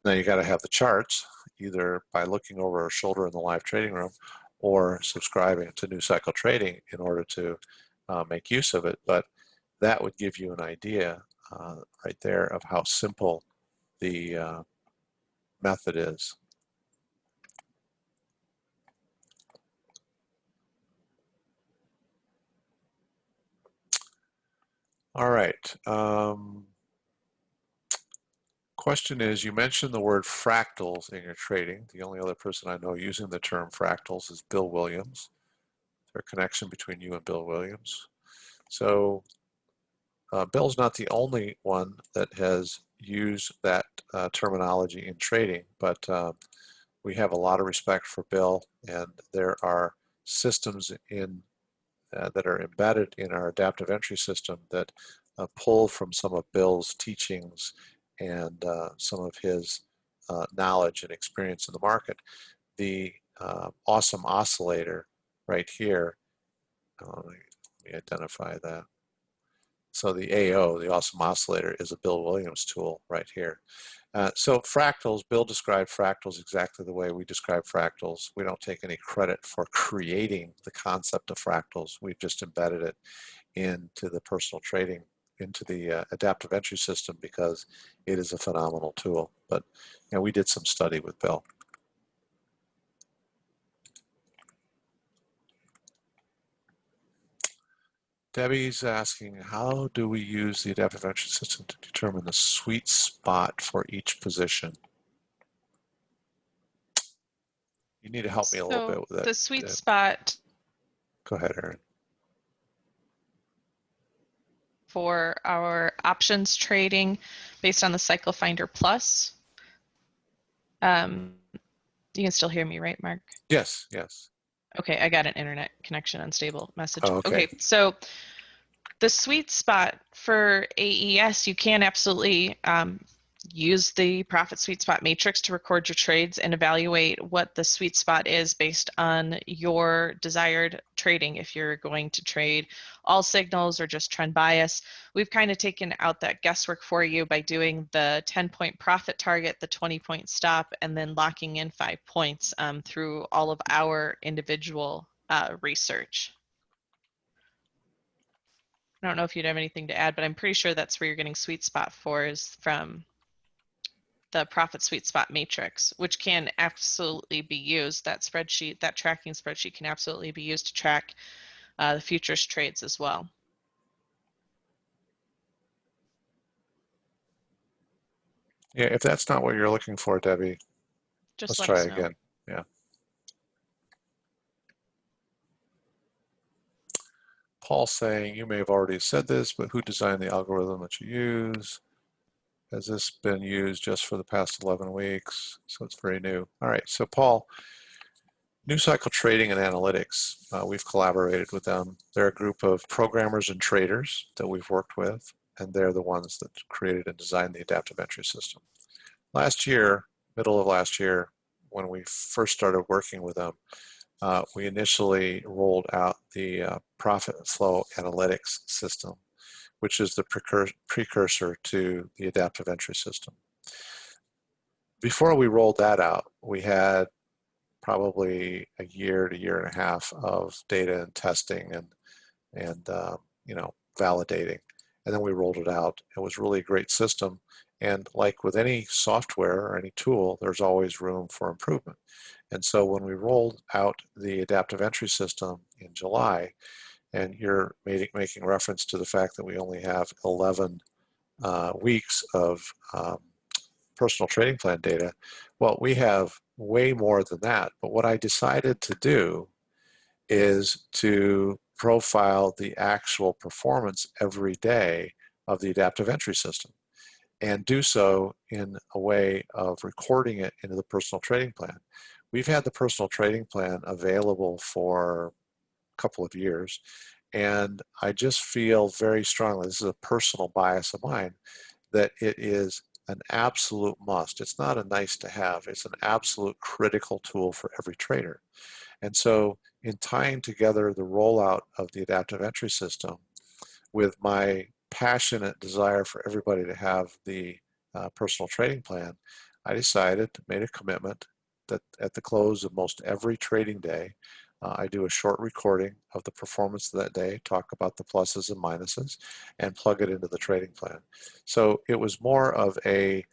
Now you got to have the charts, either by looking over our shoulder in the live trading room or subscribing to New Cycle Trading in order to make use of it. But that would give you an idea right there of how simple the method is. All right. Question is, you mentioned the word fractals in your trading. The only other person I know using the term fractals is Bill Williams. Is there a connection between you and Bill Williams? So Bill's not the only one that has used that terminology in trading, but we have a lot of respect for Bill, and there are systems in that are embedded in our adaptive entry system that pull from some of Bill's teachings and some of his knowledge and experience in the market. The awesome oscillator right here, let me identify that. So the AO, the awesome oscillator, is a Bill Williams tool right here. So fractals, Bill described fractals exactly the way we describe fractals. We don't take any credit for creating the concept of fractals. We've just embedded it into the personal trading, into the adaptive entry system, because it is a phenomenal tool. But we did some study with Bill. Debbie's asking, how do we use the adaptive entry system to determine the sweet spot for each position? You need to help me a little bit So with that. the sweet spot Go ahead, Erin. for our options trading based on the Cycle Finder Plus. You can still hear me, right, Mark? Yes, yes. Okay, I got an internet connection unstable message. Oh, okay. Okay, so the sweet spot for AES, you can absolutely use the profit sweet spot matrix to record your trades and evaluate what the sweet spot is based on your desired trading. If you're going to trade all signals or just trend bias, we've kind of taken out that guesswork for you by doing the 10-point profit target, the 20-point stop, and then locking in 5 points through all of our individual research. I don't know if you'd have anything to add, but I'm pretty sure that's where you're getting sweet spot for, is from the profit sweet spot matrix, which can absolutely be used. That spreadsheet, that tracking spreadsheet, can absolutely be used to track the futures trades as well. Yeah, if that's not what you're looking for, Debbie, Just let's let try us know. again. Yeah. Paul saying, you may have already said this, but who designed the algorithm that you use? Has this been used just for the past 11 weeks? So it's very new. All right, so Paul, New Cycle Trading and Analytics, we've collaborated with them. They're a group of programmers and traders that we've worked with, and they're the ones that created and designed the adaptive entry system. Last year, middle of last year, when we first started working with them, we initially rolled out the profit flow analytics system, which is the precursor to the adaptive entry system. Before we rolled that out, we had probably a year to year and a half of data and testing and validating, and then we rolled it out. It was really a great system, and like with any software or any tool, there's always room for improvement. And so when we rolled out the adaptive entry system in July, and you're making reference to the fact that we only have 11 weeks of personal trading plan data, well, we have way more than that. But what I decided to do is to profile the actual performance every day of the adaptive entry system, and do so in a way of recording it into the personal trading plan. We've had the personal trading plan available for a couple of years, and I just feel very strongly, this is a personal bias of mine, that it is an absolute must. It's not a nice to have, it's an absolute critical tool for every trader. And so in tying together the rollout of the adaptive entry system with my passionate desire for everybody to have the personal trading plan, I decided, made a commitment that at the close of most every trading day, I do a short recording of the performance of that day, talk about the pluses and minuses, and plug it into the trading plan. So it was more of a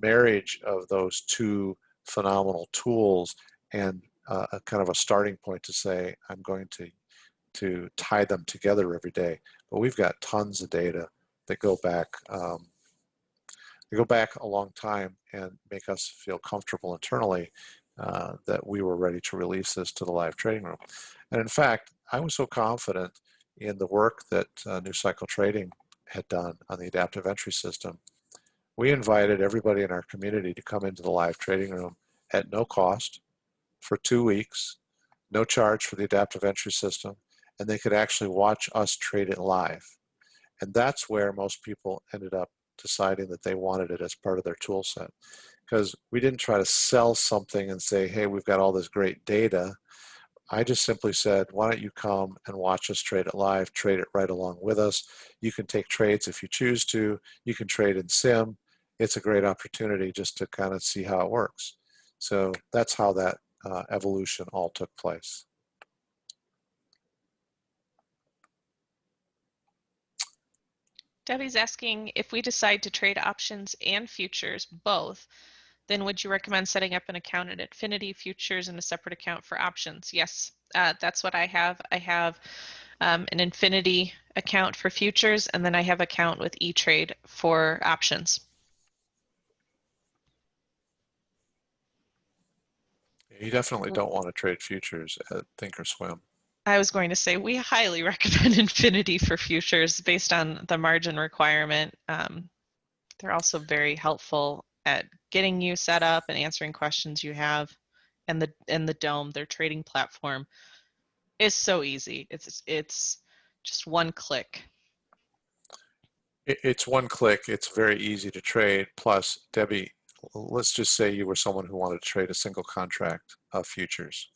marriage of those two phenomenal tools, and a kind of a starting point to say, I'm going to tie them together every day. But we've got tons of data that go back a long time and make us feel comfortable internally that we were ready to release this to the live trading room. And in fact, I was so confident in the work that New Cycle Trading had done on the adaptive entry system, we invited everybody in our community to come into the live trading room at no cost for 2 weeks, no charge for the adaptive entry system, and they could actually watch us trade it live. And that's where most people ended up deciding that they wanted it as part of their tool set. Because we didn't try to sell something and say, hey, we've got all this great data. I just simply said, why don't you come and watch us trade it live, trade it right along with us. You can take trades if you choose to. You can trade in sim. It's a great opportunity just to kind of see how it works. So that's how that evolution all took place. Debbie's asking, if we decide to trade options and futures both, then would you recommend setting up an account at Infinity Futures and a separate account for options? Yes, that's what I have. I have an Infinity account for futures, and then I have an account with E-Trade for options. You definitely don't want to trade futures at Thinkorswim. I was going to say we highly recommend Infinity for futures based on the margin requirement. They're also very helpful at getting you set up and answering questions you have. And the Dome, their trading platform, is so easy. It's just one click. It's one click. It's very easy to trade. Plus, Debbie, let's just say you were someone who wanted to trade a single contract of futures.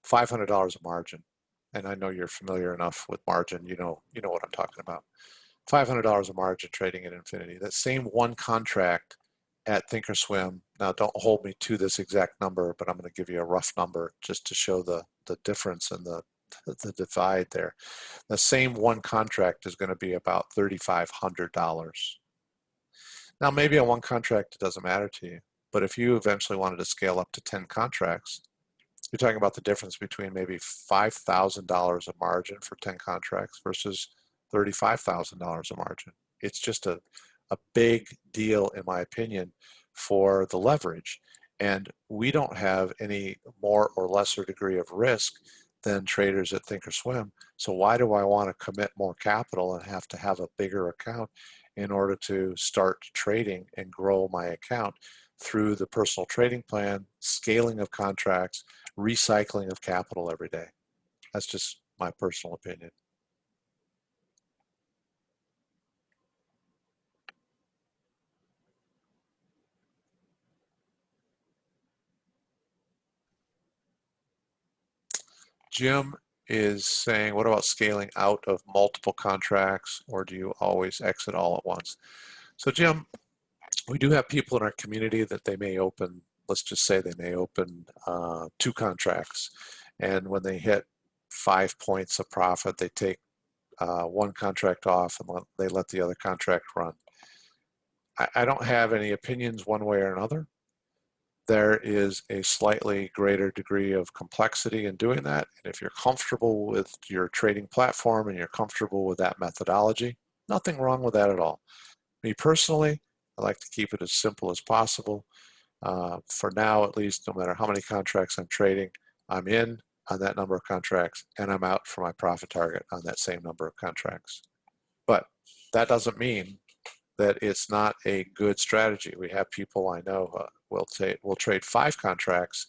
$500 a margin. And I know you're familiar enough with margin. You know what I'm talking about. $500 a margin trading at Infinity. That same one contract at Thinkorswim. Now, don't hold me to this exact number, but I'm going to give you a rough number just to show the difference and the divide there. The same one contract is going to be about $3,500. Now, maybe on one contract it doesn't matter to you, but if you eventually wanted to scale up to 10 contracts, you're talking about the difference between maybe $5,000 a margin for 10 contracts versus $35,000 a margin. It's just a big deal, in my opinion, for the leverage. And we don't have any more or lesser degree of risk than traders at Thinkorswim. So why do I want to commit more capital and have to have a bigger account in order to start trading and grow my account through the personal trading plan, scaling of contracts, recycling of capital every day? That's just my personal opinion. Jim is saying, what about scaling out of multiple contracts, or do you always exit all at once? So Jim, we do have people in our community that they may open, let's just say they may open 2 contracts, and when they hit 5 points of profit, they take one contract off and they let the other contract run. I don't have any opinions one way or another. There is a slightly greater degree of complexity in doing that. And if you're comfortable with your trading platform and you're comfortable with that methodology, nothing wrong with that at all. Me personally, I like to keep it as simple as possible. For now, at least, no matter how many contracts I'm trading, I'm in on that number of contracts and I'm out for my profit target on that same number of contracts. But that doesn't mean that it's not a good strategy. We have people I know will trade 5 contracts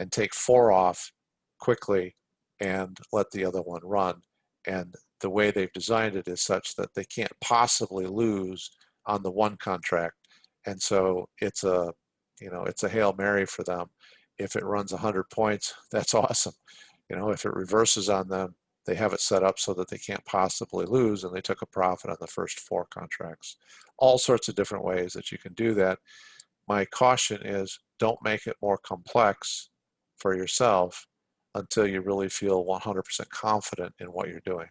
and take 4 off quickly and let the other one run. And the way they've designed it is such that they can't possibly lose on the one contract. And so it's a Hail Mary for them. If it runs 100 points, that's awesome. If it reverses on them, they have it set up so that they can't possibly lose, and they took a profit on the first 4 contracts. All sorts of different ways that you can do that. My caution is don't make it more complex for yourself until you really feel 100% confident in what you're doing.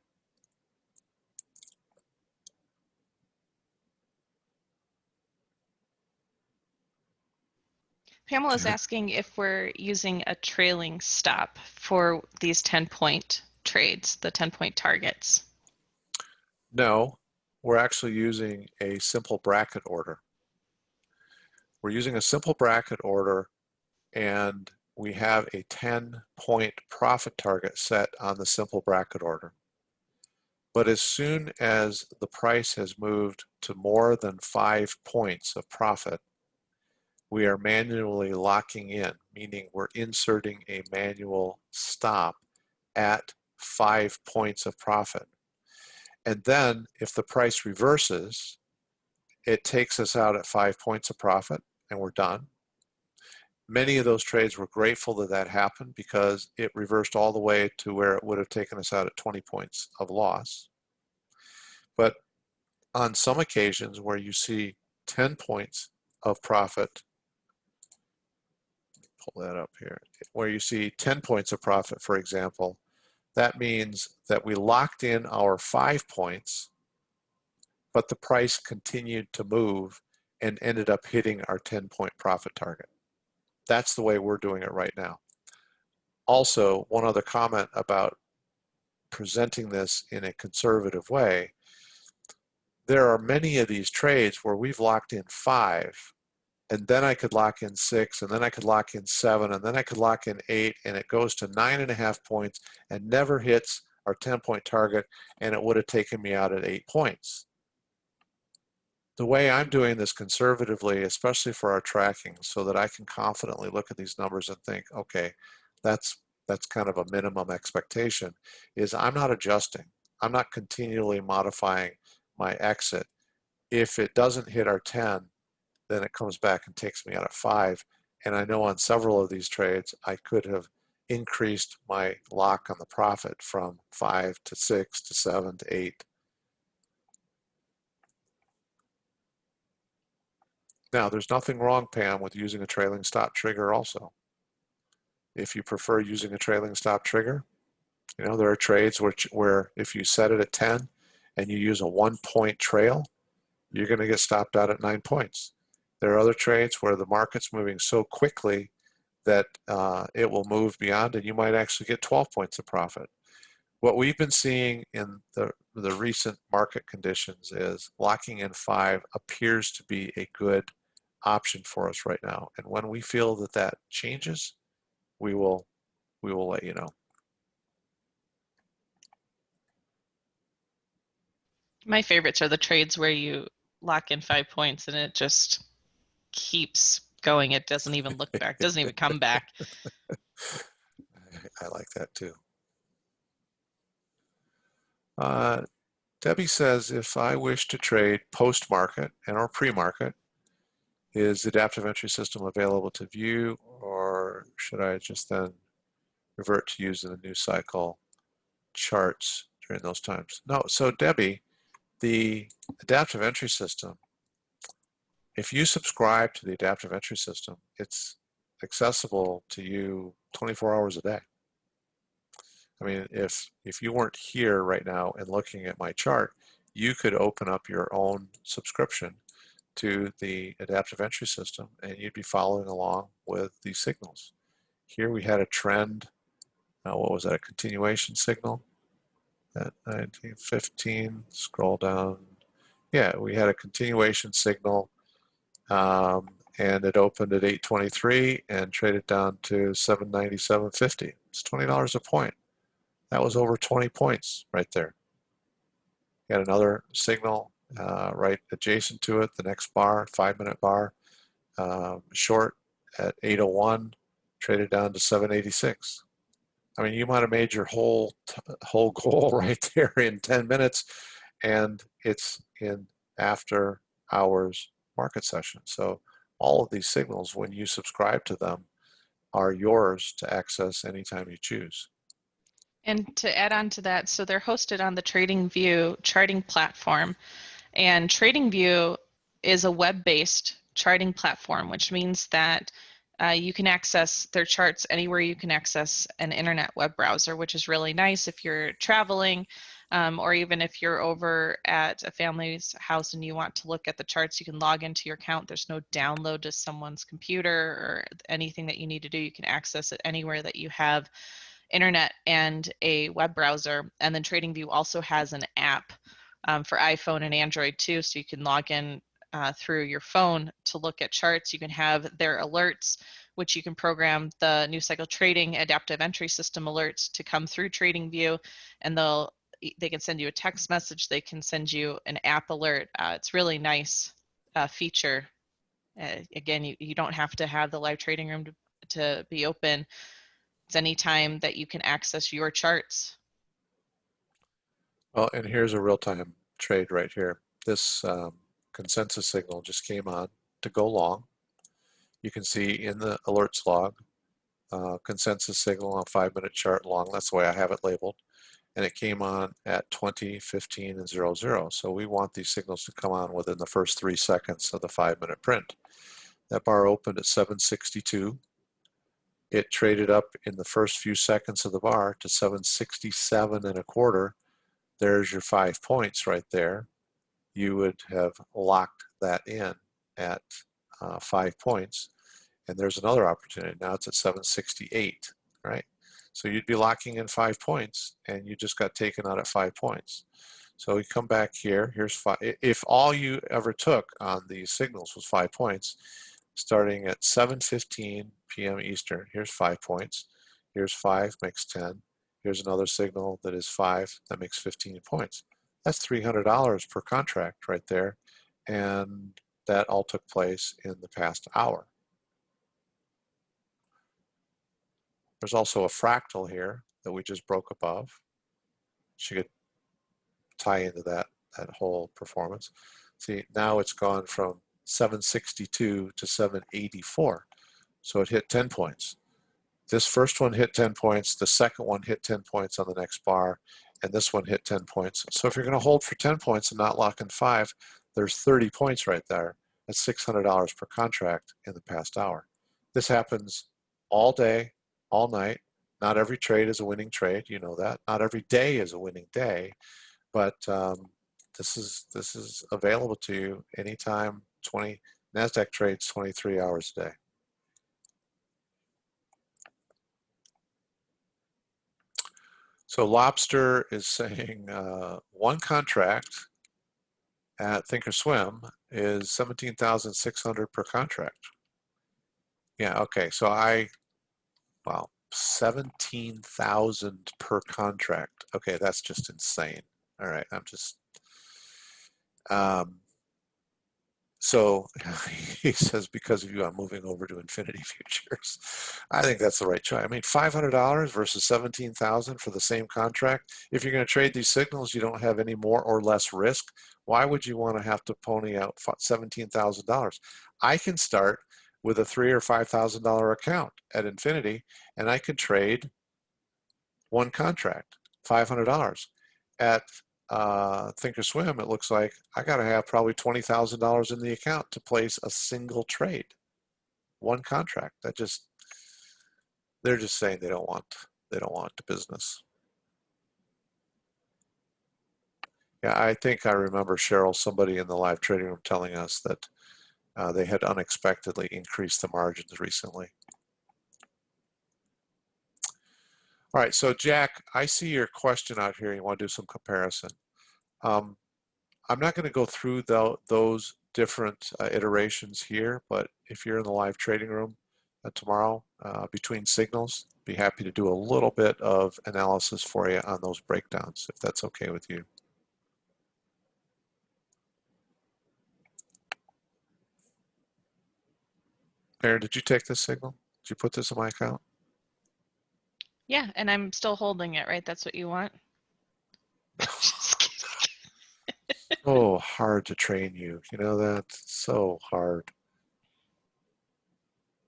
Pamela's asking if we're using a trailing stop for these 10-point trades, the 10-point targets. No, we're actually using a simple bracket order. We're using a simple bracket order, and we have a 10-point profit target set on the simple bracket order. But as soon as the price has moved to more than 5 points of profit, we are manually locking in, meaning we're inserting a manual stop at 5 points of profit. And then if the price reverses, it takes us out at 5 points of profit and we're done. Many of those trades were grateful that that happened because it reversed all the way to where it would have taken us out at 20 points of loss. But on some occasions where you see 10 points of profit, pull that up here, where you see 10 points of profit, for example, that means that we locked in our 5 points, but the price continued to move and ended up hitting our 10-point profit target. That's the way we're doing it right now. Also, one other comment about presenting this in a conservative way. There are many of these trades where we've locked in 5, and then I could lock in 6, and then I could lock in 7, and then I could lock in 8, and it goes to 9.5 points and never hits our 10-point target, and it would have taken me out at 8 points. The way I'm doing this conservatively, especially for our tracking, so that I can confidently look at these numbers and think, okay, that's kind of a minimum expectation, is I'm not adjusting. I'm not continually modifying my exit. If it doesn't hit our 10, then it comes back and takes me out at 5. And I know on several of these trades, I could have increased my lock on the profit from 5 to 6 to 7 to 8. Now, there's nothing wrong, Pam, with using a trailing stop trigger also. If you prefer using a trailing stop trigger, you know, there are trades where if you set it at 10 and you use a 1-point trail, you're going to get stopped out at 9 points. There are other trades where the market's moving so quickly that it will move beyond, and you might actually get 12 points of profit. What we've been seeing in the recent market conditions is locking in 5 appears to be a good option for us right now. And when we feel that that changes, we will let you know. My favorites are the trades where you lock in 5 points and it just keeps going. It doesn't even look back, doesn't even come back. I like that too. Debbie says, if I wish to trade post-market and or pre-market, is the adaptive entry system available to view, or should I just then revert to using the new cycle charts during those times? No, so Debbie, the adaptive entry system, if you subscribe to the adaptive entry system, it's accessible to you 24 hours a day. I mean, if you weren't here right now and looking at my chart, you could open up your own subscription to the adaptive entry system and you'd be following along with these signals. Here we had a trend, what was that, a continuation signal at 1915, scroll down. Yeah, we had a continuation signal and it opened at 823 and traded down to 797.50. It's $20 a point. That was over 20 points right there. You had another signal right adjacent to it, the next bar, 5-minute bar, short at 801, traded down to 786. I mean, you might have made your whole goal right there in 10 minutes, and it's in after hours market session. So all of these signals, when you subscribe to them, are yours to access anytime you choose. And to add on to that, so they're hosted on the TradingView charting platform. And TradingView is a web-based charting platform, which means that you can access their charts anywhere you can access an internet web browser, which is really nice if you're traveling or even if you're over at a family's house and you want to look at the charts, you can log into your account. There's no download to someone's computer or anything that you need to do. You can access it anywhere that you have internet and a web browser. And then TradingView also has an app for iPhone and Android too, so you can log in through your phone to look at charts. You can have their alerts, which you can program the new cycle trading adaptive entry system alerts to come through TradingView, and they'll they can send you a text message. They can send you an app alert. It's really nice feature. Again, you don't have to have the live trading room to be open. It's any time that you can access your charts. Well, and here's a real-time trade right here. This consensus signal just came on to go long. You can see in the alerts log, consensus signal on 5-minute chart long. That's the way I have it labeled. And it came on at 20, 15, and 00. So we want these signals to come on within the first 3 seconds of the 5-minute print. That bar opened at 762. It traded up in the first few seconds of the bar to 767 and a quarter. There's your 5 points right there. You would have locked that in at 5 points. And there's another opportunity. Now it's at 768, right? So you'd be locking in 5 points, and you just got taken out at 5 points. So we come back here. Here's 5. If all you ever took on these signals was 5 points, starting at 7:15 p.m. Eastern, here's 5 points. Here's 5 makes 10. Here's another signal that is 5 that makes 15 points. That's $300 per contract right there, and that all took place in the past hour. There's also a fractal here that we just broke above. She could tie into that whole performance. See, now it's gone from 762 to 784. So it hit 10 points. This first one hit 10 points. The second one hit 10 points on the next bar. And this one hit 10 points. So if you're going to hold for 10 points and not lock in 5, there's 30 points right there. That's $600 per contract in the past hour. This happens all day, all night. Not every trade is a winning trade. You know that. Not every day is a winning day. But this is available to you anytime. NASDAQ trades 23 hours a day. So Lobster is saying one contract at Thinkorswim is $17,600 per contract. Yeah, okay. So wow, 17,000 per contract. Okay, that's just insane. All right, I'm just so he says, because of you, I'm moving over to Infinity Futures. I think that's the right choice. I mean, $500 versus 17,000 for the same contract. If you're going to trade these signals, you don't have any more or less risk. Why would you want to have to pony out $17,000? I can start with a $3,000 or $5,000 account at Infinity, and I can trade one contract, $500. At Thinkorswim, it looks like I got to have probably $20,000 in the account to place a single trade, one contract. They're just saying they don't want the business. Yeah, I think I remember, Cheryl, somebody in the live trading room telling us that they had unexpectedly increased the margins recently. All right, so Jack, I see your question out here. You want to do some comparison. I'm not going to go through those different iterations here, but if you're in the live trading room tomorrow between signals, be happy to do a little bit of analysis for you on those breakdowns, if that's okay with you. Aaron, did you take this signal? Did you put this in my account? Yeah, and I'm still holding it, right? That's what you want? Just kidding. So hard to train you. You know that? So hard.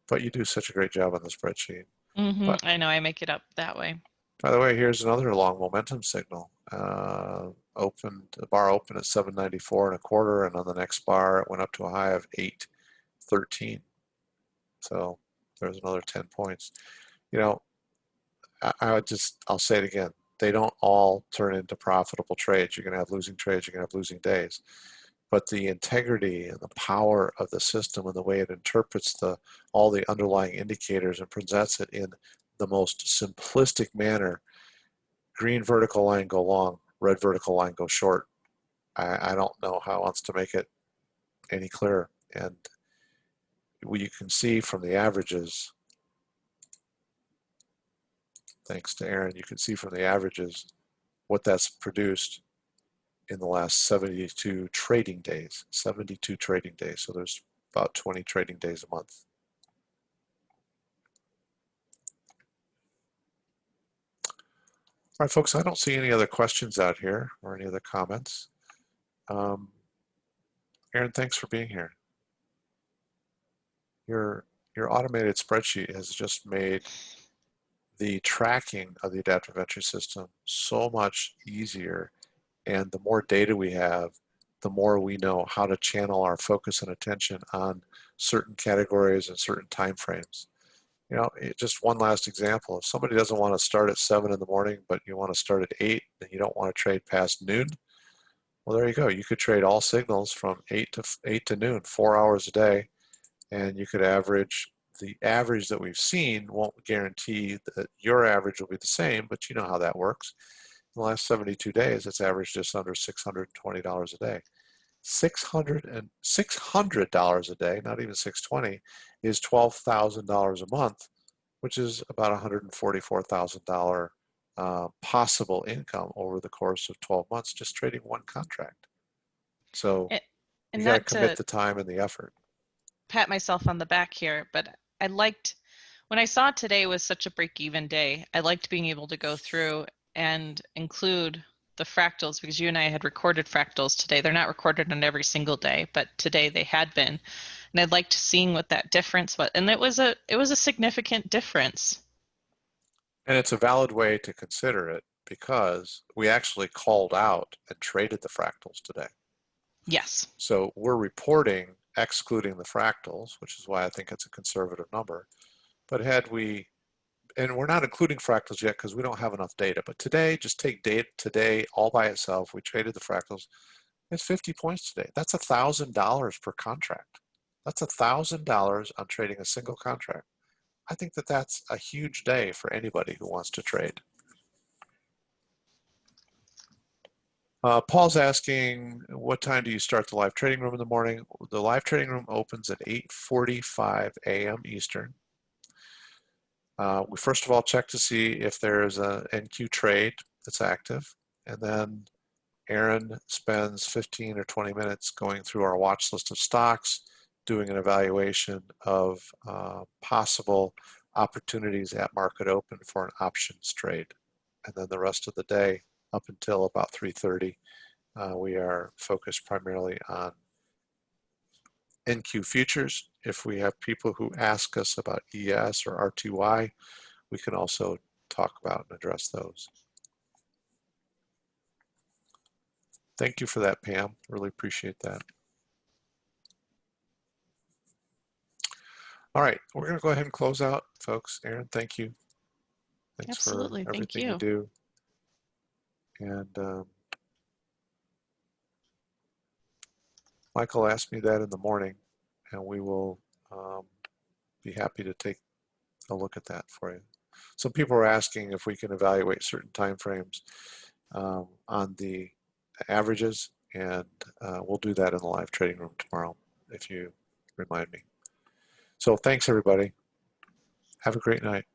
But you do such a great job on the spreadsheet. But I know, I make it up that way. by the way, here's another long momentum signal. The bar opened at 794 and a quarter, and on the next bar it went up to a high of 813. So there's another 10 points. You know, I'll say it again. They don't all turn into profitable trades. You're going to have losing trades. You're going to have losing days. But the integrity and the power of the system and the way it interprets all the underlying indicators and presents it in the most simplistic manner. Green vertical line go long, red vertical line go short. I don't know how else to make it any clearer. And you can see from the averages, thanks to Aaron, you can see from the averages what that's produced in the last 72 trading days. 72 trading days. So there's about 20 trading days a month. All right, folks, I don't see any other questions out here or any other comments. Aaron, thanks for being here. Your automated spreadsheet has just made the tracking of the adaptive entry system so much easier, and the more data we have, the more we know how to channel our focus and attention on certain categories and certain time frames. You know, just one last example. If somebody doesn't want to start at 7 in the morning, but you want to start at 8 and you don't want to trade past noon, well, there you go. You could trade all signals from 8 to noon, 4 hours a day, and you could average. The average that we've seen won't guarantee that your average will be the same, but you know how that works. In the last 72 days, it's averaged just under $620 a day. $600 a day, not even $620, is $12,000 a month, which is about $144,000 possible income over the course of 12 months just trading one contract. So you And got to not commit to the time and the effort. pat myself on the back here, but I liked when I saw today was such a break-even day. I liked being able to go through and include the fractals because you and I had recorded fractals today. They're not recorded on every single day, but today they had been. And I liked seeing what that difference was. And it was a significant difference. And it's a valid way to consider it because we actually called out and traded the fractals today. Yes. So we're reporting excluding the fractals, which is why I think it's a conservative number. But had we, and we're not including fractals yet because we don't have enough data, but today, just take data today all by itself. We traded the fractals. It's 50 points today. That's $1,000 per contract. That's $1,000 on trading a single contract. I think that that's a huge day for anybody who wants to trade. Paul's asking, what time do you start the live trading room in the morning? The live trading room opens at 8:45 a.m. Eastern. We first of all check to see if there is an NQ trade that's active, and then Aaron spends 15 or 20 minutes going through our watch list of stocks, doing an evaluation of possible opportunities at market open for an options trade. And then the rest of the day, up until about 3:30, we are focused primarily on NQ futures. If we have people who ask us about ES or RTY, we can also talk about and address those. Thank you for that, Pam. Really appreciate that. All right, we're going to go ahead and close out, folks. Aaron, thank you. Thanks Absolutely. for everything Thank you do. And Michael asked me that in the morning, and we will be happy to take a look at that for you. Some people are asking if we can evaluate certain time frames on the averages, and we'll do that in the live trading room tomorrow if you remind me. So thanks, everybody. Have a great night.